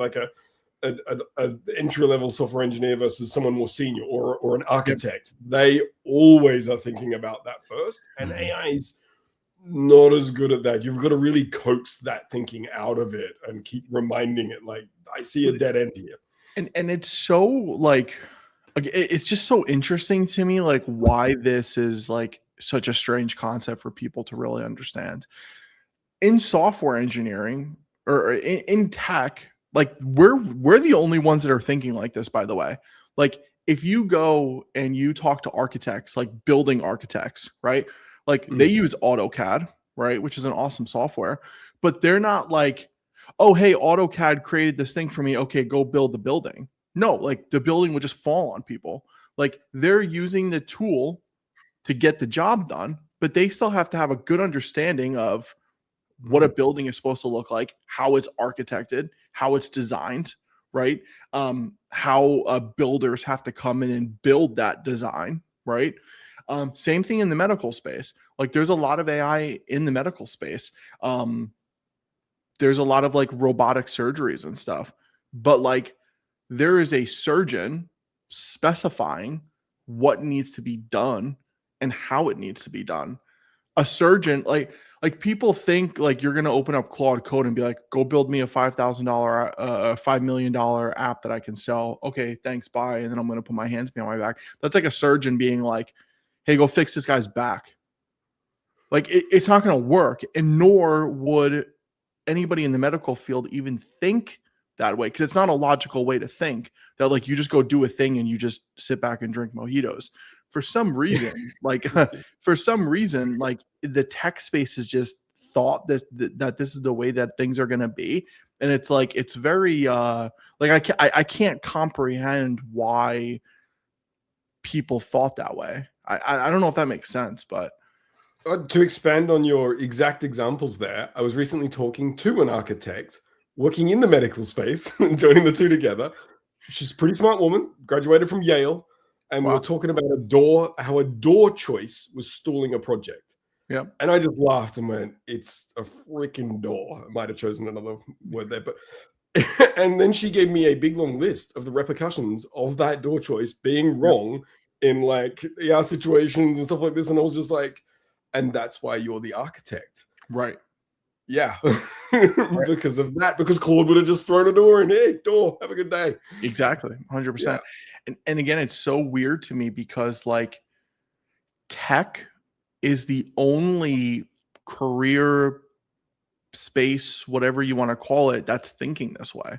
entry-level software engineer versus someone more senior or an architect. They always are thinking about that first, and AI's not as good at that. You've got to really coax that thinking out of it and keep reminding it, I see a dead end here. And it's so it's just so interesting to me, why this is such a strange concept for people to really understand. In software engineering or in tech, we're the only ones that are thinking like this, by the way. If you go and you talk to architects, building architects, right? They use AutoCAD, right? Which is an awesome software, but they're not oh, hey, AutoCAD created this thing for me. Okay, go build the building. No, like the building would just fall on people. Like they're using the tool to get the job done, but they still have to have a good understanding of what a building is supposed to look like, how it's architected, how it's designed, right? How builders have to come in and build that design, right? Same thing in the medical space. Like there's a lot of AI in the medical space. There's a lot of like robotic surgeries and stuff, but like there is a surgeon specifying what needs to be done and how it needs to be done. A surgeon, like people think like you're going to open up Claude Code and be like, go build me a $5,000, $5 million app that I can sell. Okay, thanks, bye. And then I'm going to put my hands behind my back. That's like a surgeon being like, hey, go fix this guy's back. Like it's not going to work. And nor would anybody in the medical field even think that way, because it's not a logical way to think that like you just go do a thing and you just sit back and drink mojitos. For some reason, like the tech space has just thought that this is the way that things are going to be, and it's like it's very like I can't comprehend why people thought that way. I don't know if that makes sense, but to expand on your exact examples there, I was recently talking to an architect working in the medical space, joining the two together. She's a pretty smart woman, graduated from Yale. And we were talking about how a door choice was stalling a project. Yeah. And I just laughed and went, it's a freaking door. I might have chosen another word there, but and then she gave me a big long list of the repercussions of that door choice being wrong in like ER situations and stuff like this. And I was just like, and that's why you're the architect. Right. Yeah. Because of that, because Claude would have just thrown a door in. Hey, door, have a good day. Exactly. 100%. And again, it's so weird to me because like tech is the only career space, whatever you want to call it, that's thinking this way.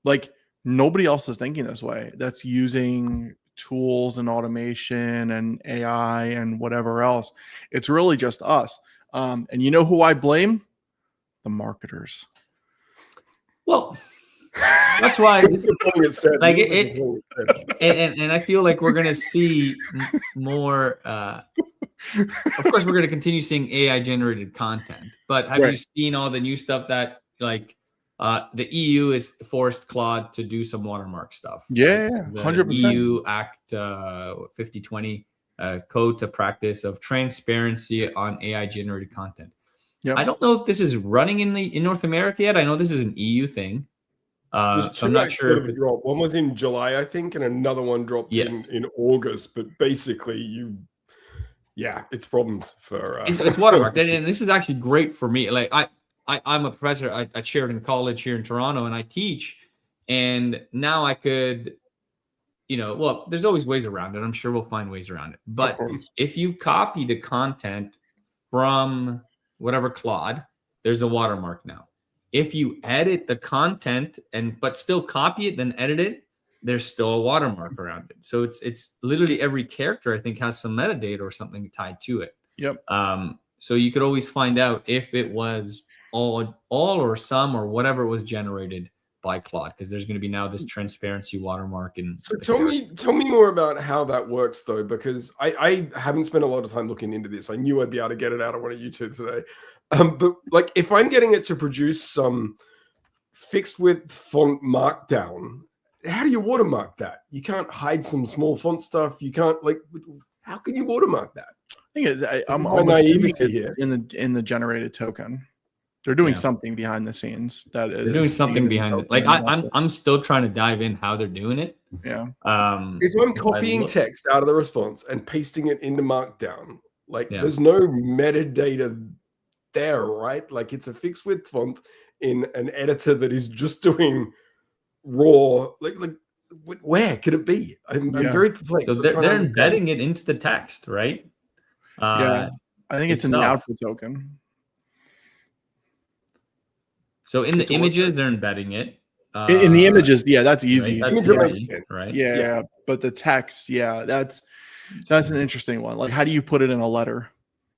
Like nobody else is thinking this way. That's using tools and automation and AI and whatever else. It's really just us. And you know who I blame? The marketers. Well, that's why like and I feel like we're gonna see more of course we're gonna continue seeing AI generated content, but have you seen all the new stuff that like the EU is forced Claude to do some watermark stuff? Yeah, the 100%. EU Act 5020 Code to Practice of Transparency on AI generated content. Yep. I don't know if this is running in North America yet. I know this is an EU thing. So I'm not sure if it's... One was in July, I think, and another one dropped in August. But basically, it's problems for... It's watermarked. And this is actually great for me. Like I'm a professor at Sheridan College here in Toronto, and I teach. And now I could, well, there's always ways around it. I'm sure we'll find ways around it. But if you copy the content from whatever Claude, there's a watermark now. If you edit the content but still copy it, then edit it, there's still a watermark around it. So it's literally every character I think has some metadata or something tied to it. Yep. So you could always find out if it was all or some or whatever was generated by Claude, because there's going to be now this transparency watermark. And so tell me more about how that works though, because I haven't spent a lot of time looking into this. I knew I'd be able to get it out of one of you two today. But like if I'm getting it to produce some fixed width font markdown, how do you watermark that? You can't hide some small font stuff. You can't how can you watermark that? I think I'm naivety here in the generated token. They're doing something behind the scenes. They're doing something behind it. Like I'm still trying to dive in how they're doing it. Yeah. If I'm copying text out of the response and pasting it into Markdown, there's no metadata there, right? Like it's a fixed width font in an editor that is just doing raw. Like where could it be? I'm very perplexed. So they're embedding it into the text, right? I think it's in the output token. So in the images, they're embedding it. In the images, that's easy. Right? That's easy, right? Yeah, but the text, that's an interesting one. Like, how do you put it in a letter,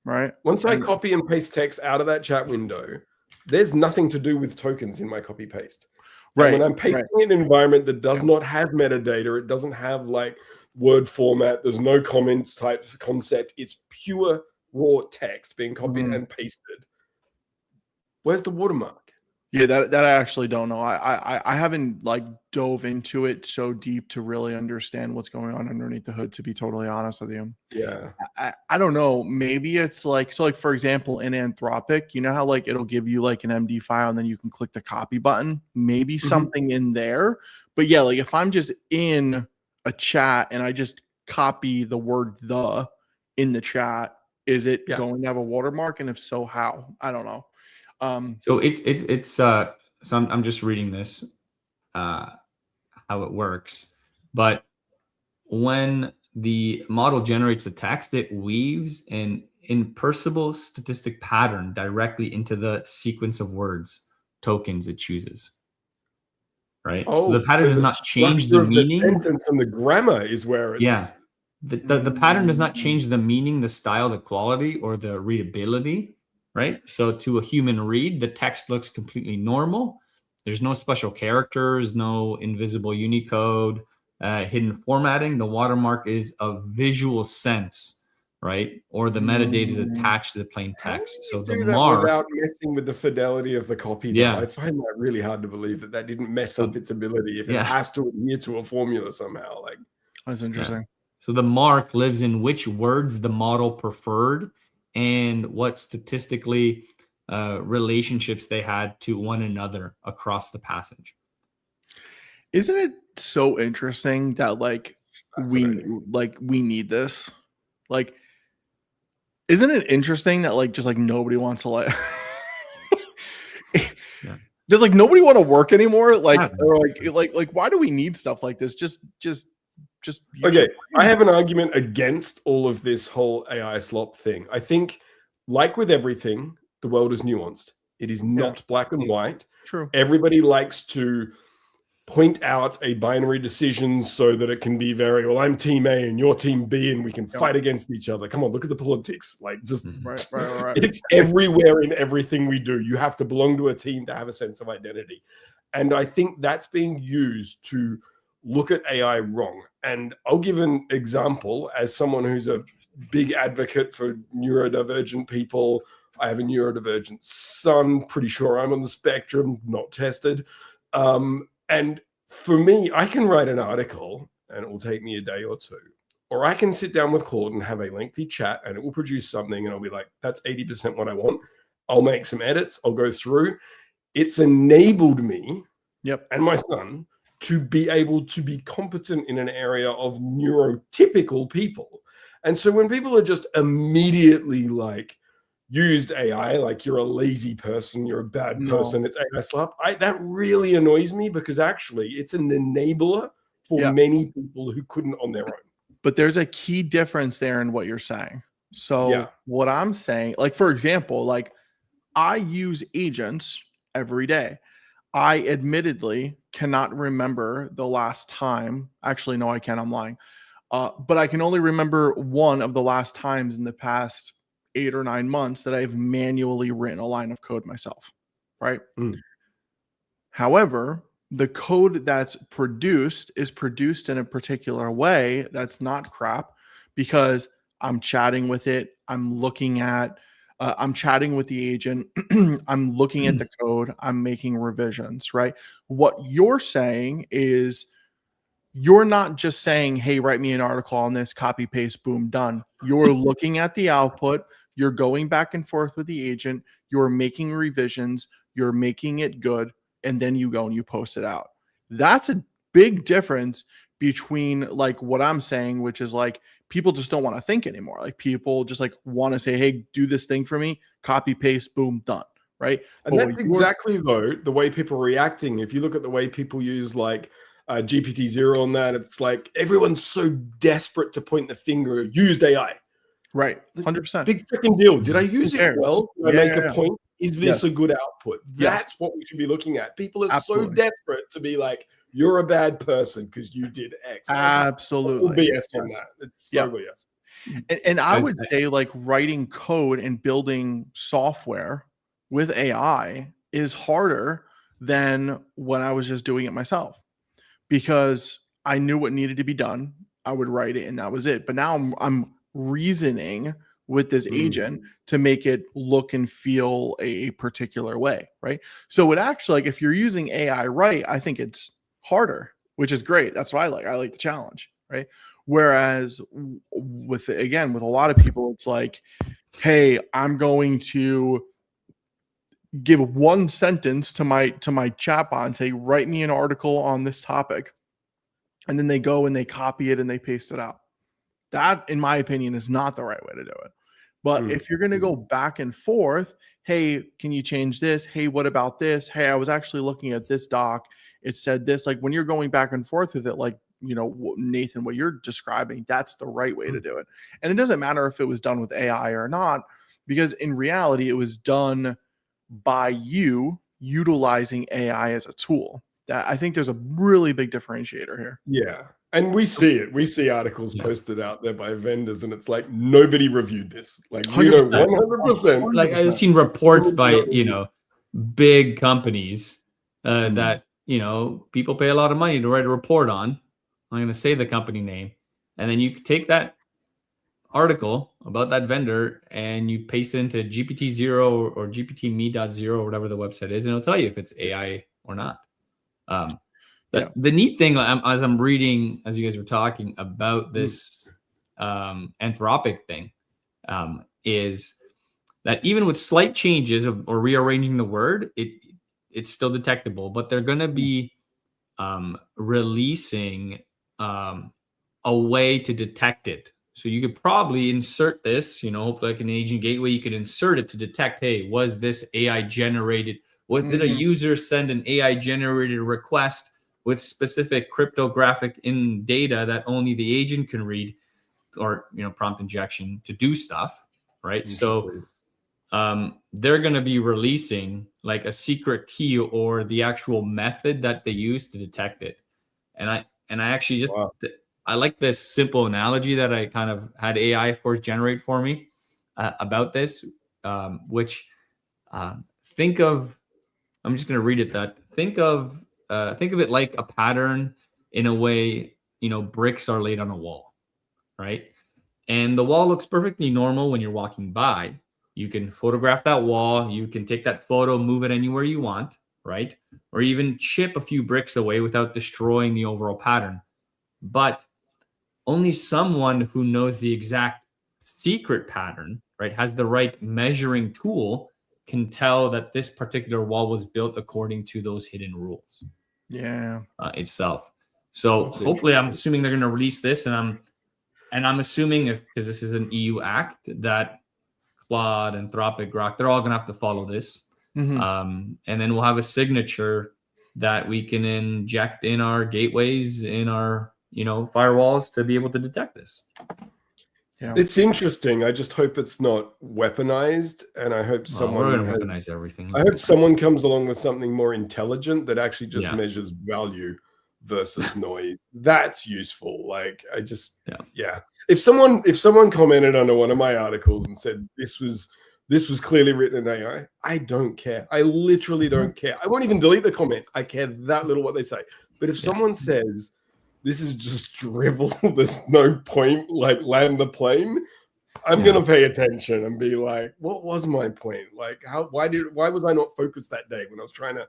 right? Once I copy and paste text out of that chat window, there's nothing to do with tokens in my copy paste. Right. And when I'm pasting in an environment that does not have metadata, it doesn't have like word format, there's no comments type concept, it's pure raw text being copied and pasted. Where's the watermark? Yeah, that I actually don't know. I haven't like dove into it so deep to really understand what's going on underneath the hood, to be totally honest with you. Yeah. I don't know. Maybe it's like, so like, for example, in Anthropic, you know how like it'll give you like an MD file and then you can click the copy button, maybe something in there. But yeah, like if I'm just in a chat and I just copy the word "the" in the chat, is it going to have a watermark? And if so, how? I don't know. So so I'm just reading this, how it works. But when the model generates the text, it weaves an impersonal statistic pattern directly into the sequence of words, tokens it chooses. Right. So the pattern does not change the meaning. The sentence and the grammar is where it's The pattern does not change the meaning, the style, the quality, or the readability. Right. So to a human read, the text looks completely normal. There's no special characters, no invisible Unicode, hidden formatting. The watermark is a visual sense, right? Or the metadata is attached to the plain text. So the mark, without messing with the fidelity of the copy, though, I find that really hard to believe that didn't mess up its ability if it has to adhere to a formula somehow. Like, that's interesting. So the mark lives in which words the model preferred and what statistically relationships they had to one another across the passage. Isn't it so interesting that like we need this? Like, isn't it interesting that like just like nobody wants to like does like nobody want to work anymore? Like, or like why do we need stuff like this? Just okay, I have an argument against all of this whole AI slop thing. I think, like with everything, the world is nuanced. It is not black and white. True. Everybody likes to point out a binary decision so that it can be very, well, I'm team A and you're team B and we can fight against each other. Come on, look at the politics. Like, just right. It's everywhere in everything we do. You have to belong to a team to have a sense of identity. And I think that's being used to look at AI wrong. And I'll give an example as someone who's a big advocate for neurodivergent people. I have a neurodivergent son, pretty sure I'm on the spectrum, not tested. And for me, I can write an article and it will take me a day or two. Or I can sit down with Claude and have a lengthy chat and it will produce something and I'll be like, that's 80% what I want. I'll make some edits. I'll go through. It's enabled me and my son to be able to be competent in an area of neurotypical people. And so when people are just immediately like, used AI, like you're a lazy person, you're a bad person, it's AI slap, that really annoys me because actually it's an enabler for many people who couldn't on their own. But there's a key difference there in what you're saying. So what I'm saying, like, for example, like I use agents every day. I admittedly cannot remember the last time. Actually, no, I can. I'm lying. But I can only remember one of the last times in the past 8 or 9 months that I've manually written a line of code myself, right? However, the code that's produced is produced in a particular way that's not crap because I'm chatting with it. I'm looking at, I'm chatting with the agent. I'm looking at the code. I'm making revisions, right? What you're saying is you're not just saying, hey, write me an article on this, copy, paste, boom, done. You're looking at the output. You're going back and forth with the agent. You're making revisions. You're making it good. And then you go and you post it out. That's a big difference between like what I'm saying, which is like people just don't want to think anymore. Like people just like want to say, hey, do this thing for me, copy, paste, boom, done. Right. And that's exactly though the way people are reacting. If you look at the way people use like GPT-0 on that, it's like everyone's so desperate to point the finger, used AI. Right. 100%. Big freaking deal. Did I use it well? Did I make a point? Is this a good output? That's what we should be looking at. People are so desperate to be like, you're a bad person because you did X. Absolutely. BS in that. It's so BS. And I would say like writing code and building software, with AI is harder than when I was just doing it myself, because I knew what needed to be done. I would write it and that was it. But now I'm reasoning with this agent to make it look and feel a particular way, right? So it actually, like, if you're using AI right, I think it's harder, which is great. That's what I like. I like the challenge, right? Whereas with, again, with a lot of people, it's like, hey, I'm going to give one sentence to my chatbot and say, write me an article on this topic. And then they go and they copy it and they paste it out. That, in my opinion, is not the right way to do it. But if you're going to go back and forth, hey, can you change this? Hey, what about this? Hey, I was actually looking at this doc. It said this. Like, when you're going back and forth with it, like, you know, Nathan, what you're describing, that's the right way to do it. And it doesn't matter if it was done with AI or not, because in reality, it was done by you utilizing AI as a tool. That, I think there's a really big differentiator here. Yeah. And we see it. We see articles posted out there by vendors, and it's like, nobody reviewed this. Like, you know, 100%. Like, I've seen reports by, you know, big companies that, you know, people pay a lot of money to write a report on. I'm going to say the company name. And then you take that article about that vendor and you paste it into GPT-0 or GPT-me.0 or whatever the website is, and it'll tell you if it's AI or not. The neat thing, as I'm reading, as you guys were talking about this Anthropic thing, is that even with slight changes or rearranging the word, it's still detectable. But they're going to be releasing a way to detect it. So you could probably insert this, you know, hopefully like an agent gateway, you could insert it to detect, hey, was this AI generated? Did a user send an AI generated request with specific cryptographic in data that only the agent can read, or, you know, prompt injection to do stuff, right? So they're going to be releasing like a secret key or the actual method that they use to detect it. And I actually just I like this simple analogy that I kind of had AI, of course, generate for me about this, which think of. I'm just going to read it. That think of it like a pattern in a way, you know, bricks are laid on a wall, right? And the wall looks perfectly normal when you're walking by. You can photograph that wall. You can take that photo, move it anywhere you want, right? Or even chip a few bricks away without destroying the overall pattern. But only someone who knows the exact secret pattern, right, has the right measuring tool, can tell that this particular wall was built according to those hidden rules. Itself. So hopefully, I'm assuming they're going to release this, and I'm assuming, because this is an EU act, that Claude, Anthropic, Grok, they're all going to have to follow this, and then we'll have a signature that we can inject in our gateways, in our, you know, firewalls, to be able to detect this. It's interesting. I just hope it's not weaponized, and I hope someone we're going to weaponize everything. I hope someone comes along with something more intelligent that actually just measures value versus noise. That's useful. Like, I just If someone commented under one of my articles and said this was clearly written in AI, I don't care. I literally don't care. I won't even delete the comment. I care that little what they say. But if someone says this is just drivel, there's no point, like, land the plane, I'm gonna pay attention and be like, what was my point? Like, why was I not focused that day when I was trying to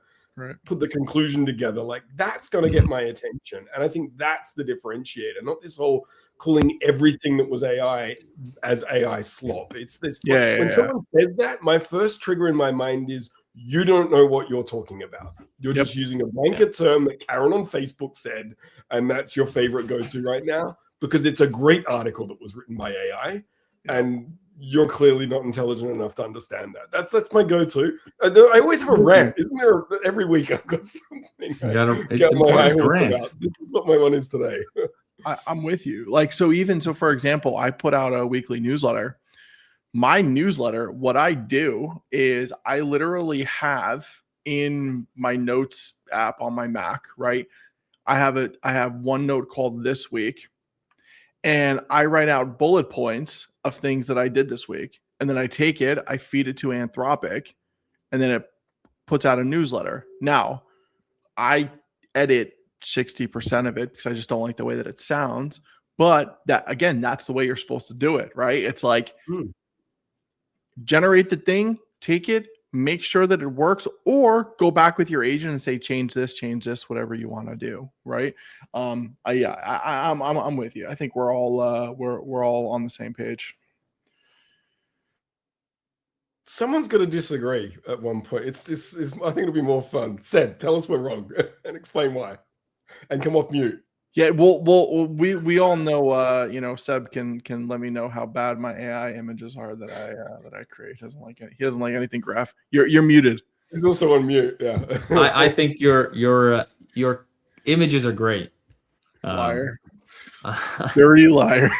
put the conclusion together? Like, that's gonna get my attention. And I think that's the differentiator, not this whole calling everything that was AI as AI slop. It's this when someone says that, my first trigger in my mind is, you don't know what you're talking about. You're just using a blanket term that Karen on Facebook said, and that's your favorite go-to right now because it's a great article that was written by AI, and you're clearly not intelligent enough to understand that. That's my go-to. I always have a rant, isn't there? Every week I've got something. Get my high horse about. This is what my one is today. I'm with you. Like, so for example, I put out a weekly newsletter. My newsletter, what I do is I literally have in my notes app on my Mac, right? I have one note called This Week, and I write out bullet points of things that I did this week. And then I take it, I feed it to Anthropic, and then it puts out a newsletter. Now, I edit 60% of it because I just don't like the way that it sounds. But that, again, that's the way you're supposed to do it, right? It's like generate the thing, take it, make sure that it works, or go back with your agent and say, change this, whatever you want to do, right? I'm with you. I think we're all we're all on the same page. Someone's got to disagree at one point. I think it'll be more fun. Seb, tell us we're wrong and explain why, and come off mute. Yeah, we all know. Seb can let me know how bad my AI images are that I create. He doesn't like anything graph. You're muted. He's also on mute. Yeah, I think your images are great. Liar, dirty liar.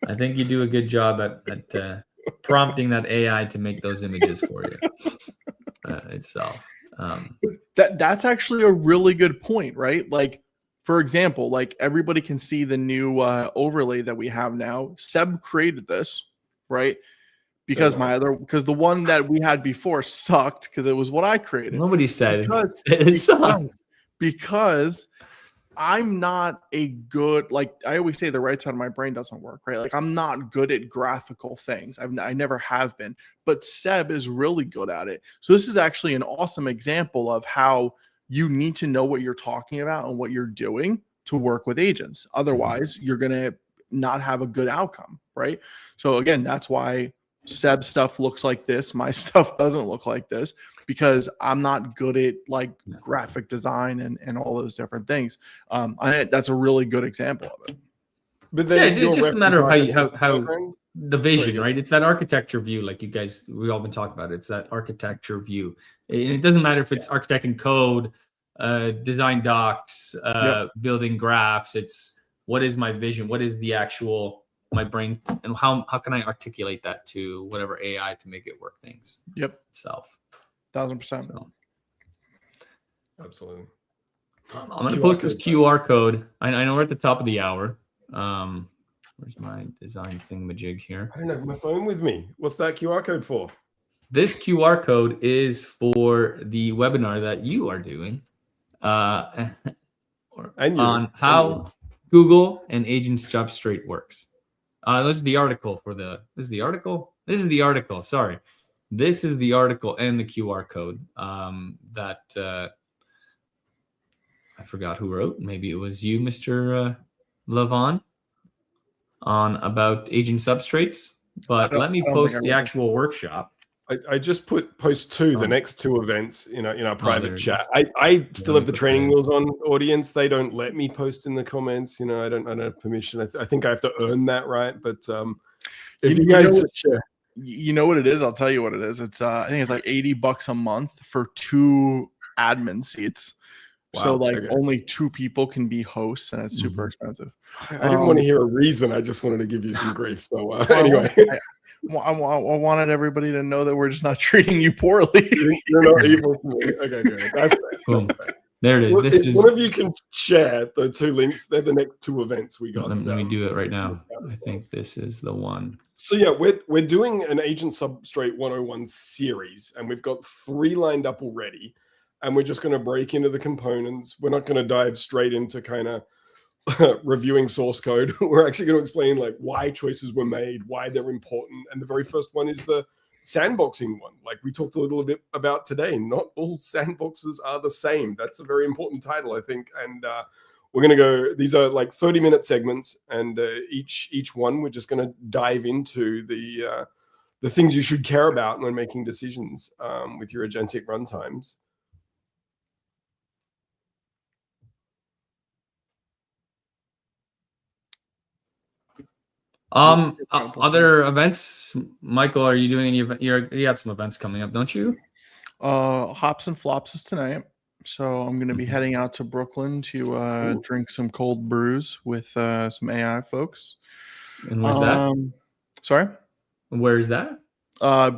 I think you do a good job at prompting that AI to make those images for you itself. That's actually a really good point, right? Like, for example, like everybody can see the new overlay that we have now. Seb created this, right? Because because the one that we had before sucked because it was what I created. Nobody said it sucked. Because I'm not a good, like I always say, the right side of my brain doesn't work, right? Like I'm not good at graphical things. I never have been, but Seb is really good at it. So this is actually an awesome example of how you need to know what you're talking about and what you're doing to work with agents. Otherwise, you're going to not have a good outcome, right? So again, that's why Seb's stuff looks like this. My stuff doesn't look like this because I'm not good at like graphic design and all those different things. That's a really good example of it. But then it's just a matter of how the vision, right? It's that architecture view, like we all been talking about. It's that architecture view. And it doesn't matter if it's architecting code, design docs, building graphs. It's what is my vision? What is the actual my brain, and how can I articulate that to whatever AI to make it work things itself. 1000%. So, absolutely. I'm going to post this QR code. I know we're at the top of the hour. Where's my design thingamajig here? I don't have my phone with me. What's that QR code for? This QR code is for the webinar that you are doing on how Google and Agent Substrate works. This is the article This is the article. Sorry. This is the article and the QR code that I forgot who wrote. Maybe it was you, Mr. Levan, on about agent substrates. But let me post the actual workshop. I just post the next two events in our private chat. I still have the training wheels on, audience. They don't let me post in the comments. I don't have permission. I think I have to earn that right. But if you guys share. You know what it is? I'll tell you what it is. It's I think it's like $80 a month for 2 admin seats. Wow, so only 2 people can be hosts, and it's super expensive. I didn't want to hear a reason. I just wanted to give you some grief. So anyway, I wanted everybody to know that we're just not treating you poorly. You're not evil to me. Okay, good. That's boom. There it is. Well, if one of you can share the 2 links, they're the next 2 events we got. Let me do it right now. I think this is the one. So yeah, we're doing an Agent Substrate 101 series, and we've got 3 lined up already, and we're just going to break into the components. We're not going to dive straight into kind of reviewing source code. We're actually going to explain like why choices were made, why they're important, and the very first one is the sandboxing one, like we talked a little bit about today. Not all sandboxes are the same. That's a very important title, I think, and we're going to go, these are like 30-minute segments, and each one we're just going to dive into the things you should care about when making decisions with your agentic runtimes. Other events, Michael, are you doing any event? You got some events coming up, don't you? Hops and Flops is tonight. So I'm going to be heading out to Brooklyn to drink some cold brews with some AI folks. And where's that? Sorry? Where is that?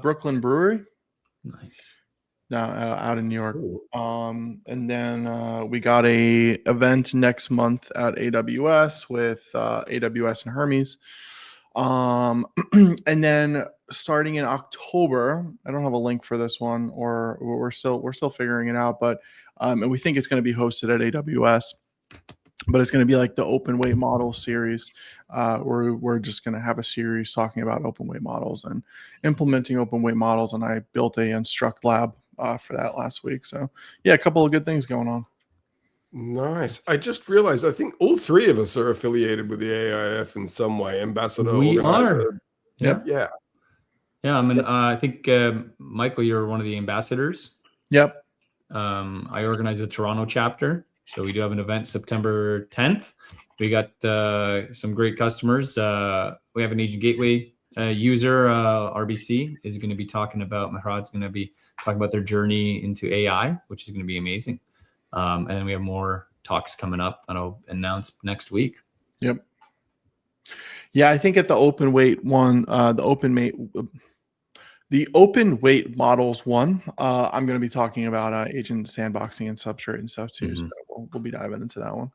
Brooklyn Brewery. Nice. Out in New York. And then we got a event next month at AWS with AWS and Hermes. And then starting in October, I don't have a link for this one, or we're still figuring it out, but and we think it's going to be hosted at AWS, but it's going to be like the open weight model series, where we're just going to have a series talking about open weight models and implementing open weight models. And I built a instruct lab for that last week. So yeah, a couple of good things going on. Nice. I just realized I think all three of us are affiliated with the AIF in some way. Ambassador, We organizer. are. Yep. Yeah. Yeah. I mean, I think Michael, you're one of the ambassadors. Yep. I organize the Toronto chapter, so we do have an event September 10th. We got some great customers. We have an Agent Gateway user, RBC, is going to be talking about. Mahrad's going to be talking about their journey into AI, which is going to be amazing. And then we have more talks coming up, and I'll announce next week. Yep. Yeah, I think at the open weight one, the open weight models one, I'm going to be talking about agent sandboxing and substrate and stuff too. So we'll be diving into that one.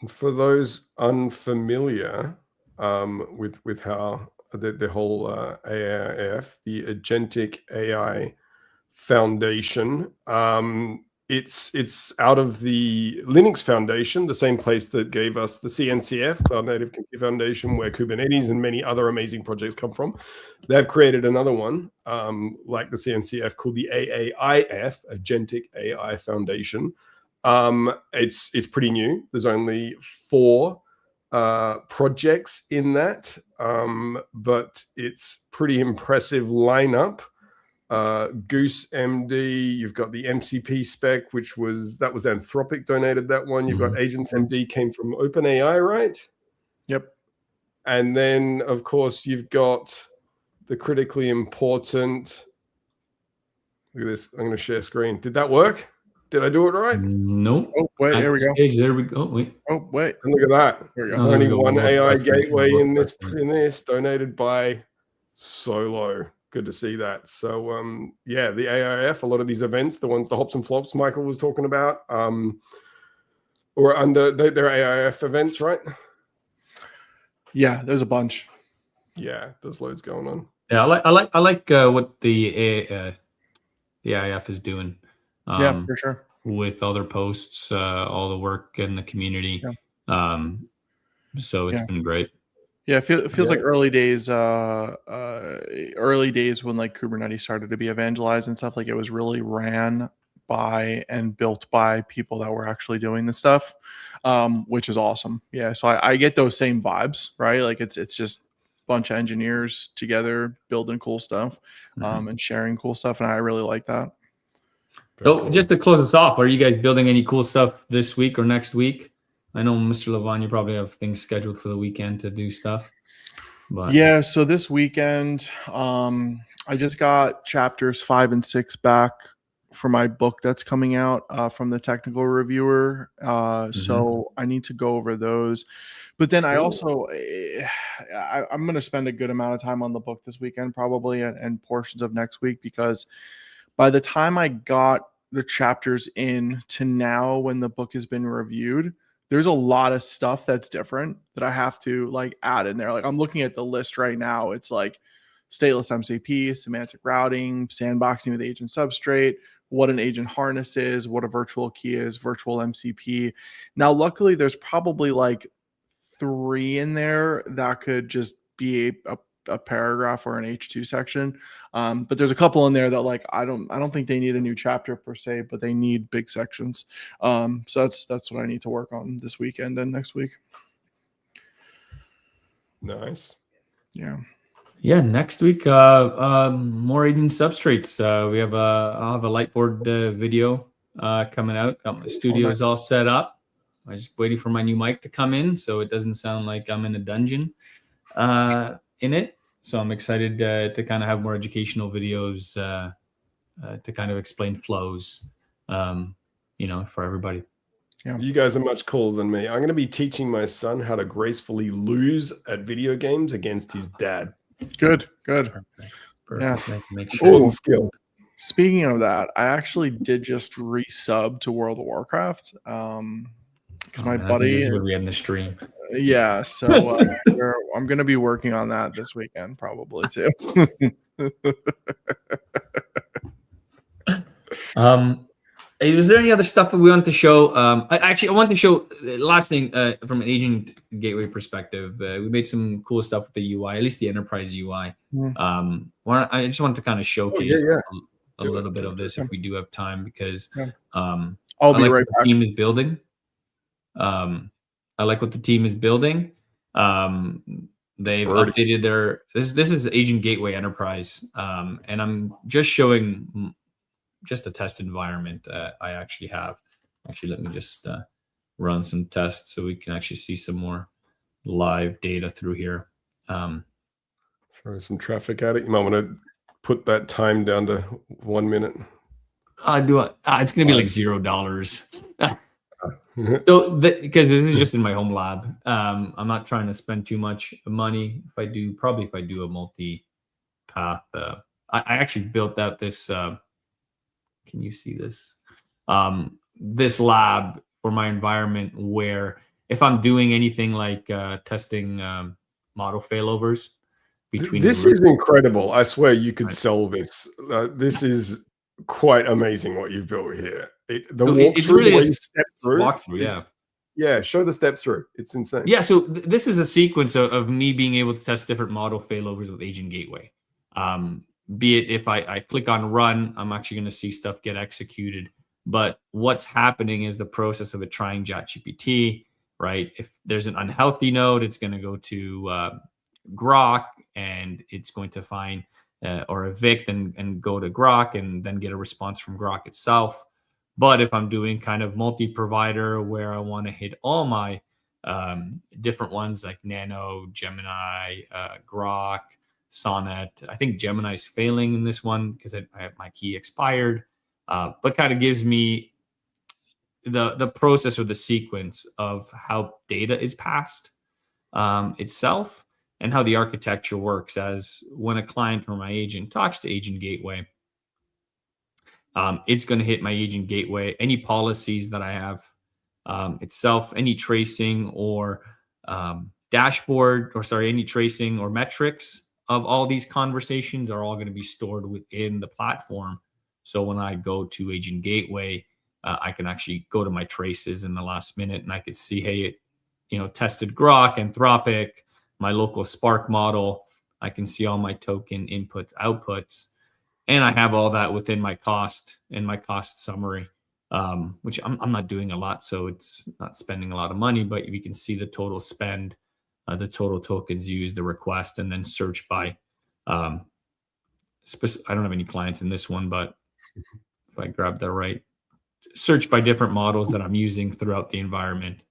For those unfamiliar with how the whole AIF, the Agentic AI Foundation, it's out of the Linux Foundation, the same place that gave us the CNCF, our Native Computer Foundation, where Kubernetes and many other amazing projects come from. They've created another one, like the CNCF, called the AAIF, Agentic AI Foundation. It's pretty new. There's only 4 projects in that, but it's pretty impressive lineup. Goose MD, you've got the MCP spec, that was Anthropic donated that one. You've got Agents MD, came from OpenAI, right? Yep. And then of course you've got the critically important, look at this, I'm going to share screen. Did that work? Did I do it right? Nope. Oh, wait, there we go. There we go. Wait. Oh, wait. And look at that. There's only one AI gateway in this, donated by Solo. Good to see that. So, yeah, the AIF, a lot of these events, the hops and flops Michael was talking about, or under their AIF events, right? Yeah, there's a bunch. Yeah, there's loads going on. Yeah, I like what the AIF is doing. Yeah, for sure. With all their posts, all the work in the community. Yeah. So it's been great. Yeah, it feels like early days when like Kubernetes started to be evangelized and stuff. Like it was really ran by and built by people that were actually doing this stuff, which is awesome. Yeah, so I get those same vibes, right? Like it's just a bunch of engineers together building cool stuff, and sharing cool stuff, and I really like that. So cool. Just to close us off, are you guys building any cool stuff this week or next week? I know, Mr. Levan, you probably have things scheduled for the weekend to do stuff. But yeah, so this weekend, I just got chapters 5 and 6 back for my book that's coming out from the technical reviewer. So I need to go over those. But then I also, I'm going to spend a good amount of time on the book this weekend probably, and portions of next week, because by the time I got the chapters in to now when the book has been reviewed, there's a lot of stuff that's different that I have to like add in there. Like I'm looking at the list right now. It's like stateless MCP, semantic routing, sandboxing with agent substrate, what an agent harness is, what a virtual key is, virtual MCP. Now, luckily, there's probably like 3 in there that could just be a paragraph or an H2 section. But there's a couple in there that like I don't think they need a new chapter per se, but they need big sections. So that's what I need to work on this weekend and next week. Nice. Yeah, next week more agent substrates. I'll have a Lightboard video coming out. Got my studios all set up. I'm just waiting for my new mic to come in so it doesn't sound like I'm in a dungeon in it. So I'm excited to kind of have more educational videos to kind of explain flows, for everybody. Yeah. You guys are much cooler than me. I'm going to be teaching my son how to gracefully lose at video games against his dad. Good. Perfect. Yeah. Make sure skill. Speaking of that, I actually did just resub to World of Warcraft because my buddy. This is what we had in the stream. Yeah, so I'm going to be working on that this weekend probably too. Was there any other stuff that we want to show? I want to show last thing from an agent gateway perspective. We made some cool stuff with the UI, at least the enterprise UI. I just wanted to kind of showcase a little bit of this if we do have time, because I'll be right back. The team is building. I like what the team is building. They've updated their this is Agent Gateway Enterprise, and I'm just showing just a test environment I actually have. Actually, let me just run some tests so we can actually see some more live data through here. Throw some traffic at it. You might want to put that time down to 1 minute. It's going to be like $0. So because this is just in my home lab, I'm not trying to spend too much money. If I do a multi-path, I actually built out this. Can you see this? This lab for my environment, where if I'm doing anything like testing model failovers between this is incredible. I swear you could sell this. This is quite amazing what you've built here. It's really a step walkthrough. Yeah, show the steps through. It's insane. Yeah, so this is a sequence of me being able to test different model failovers with Agent Gateway. Be it if I click on run, I'm actually going to see stuff get executed. But what's happening is the process of it trying ChatGPT, right? If there's an unhealthy node, it's going to go to Grok, and it's going to find or evict and go to Grok, and then get a response from Grok itself. But if I'm doing kind of multi-provider where I want to hit all my different ones like Nano, Gemini, Grok, Sonnet. I think Gemini is failing in this one because I have my key expired, but kind of gives me the process or the sequence of how data is passed itself, and how the architecture works. As when a client or my agent talks to Agent Gateway, it's going to hit my Agent Gateway, any policies that I have itself, any tracing or any tracing or metrics of all these conversations are all going to be stored within the platform. So when I go to Agent Gateway, I can actually go to my traces in the last minute, and I could see, hey, tested Grok, Anthropic, my local Spark model. I can see all my token inputs, outputs, and I have all that within my cost and my cost summary, which I'm not doing a lot, so it's not spending a lot of money, but we can see the total spend, the total tokens used, the request, and then search by, I don't have any clients in this one, but if I grab the right, search by different models that I'm using throughout the environment,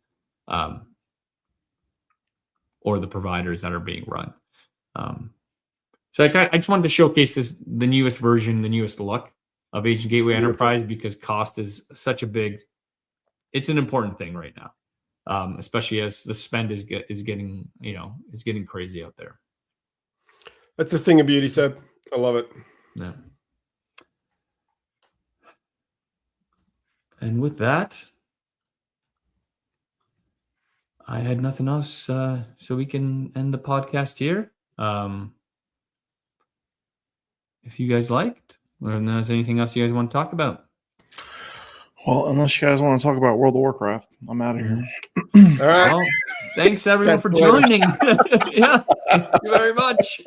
or the providers that are being run. So I just wanted to showcase the newest version, the newest look of Agent Gateway Enterprise, because cost is it's an important thing right now. Especially as the spend is getting crazy out there. That's a thing of beauty, Seb. I love it. Yeah. And with that, I had nothing else, so we can end the podcast here. If you guys liked, or if there's anything else you guys want to talk about. Well, unless you guys want to talk about World of Warcraft, I'm out of here. All right. Well, thanks everyone for joining. Yeah, thank you very much.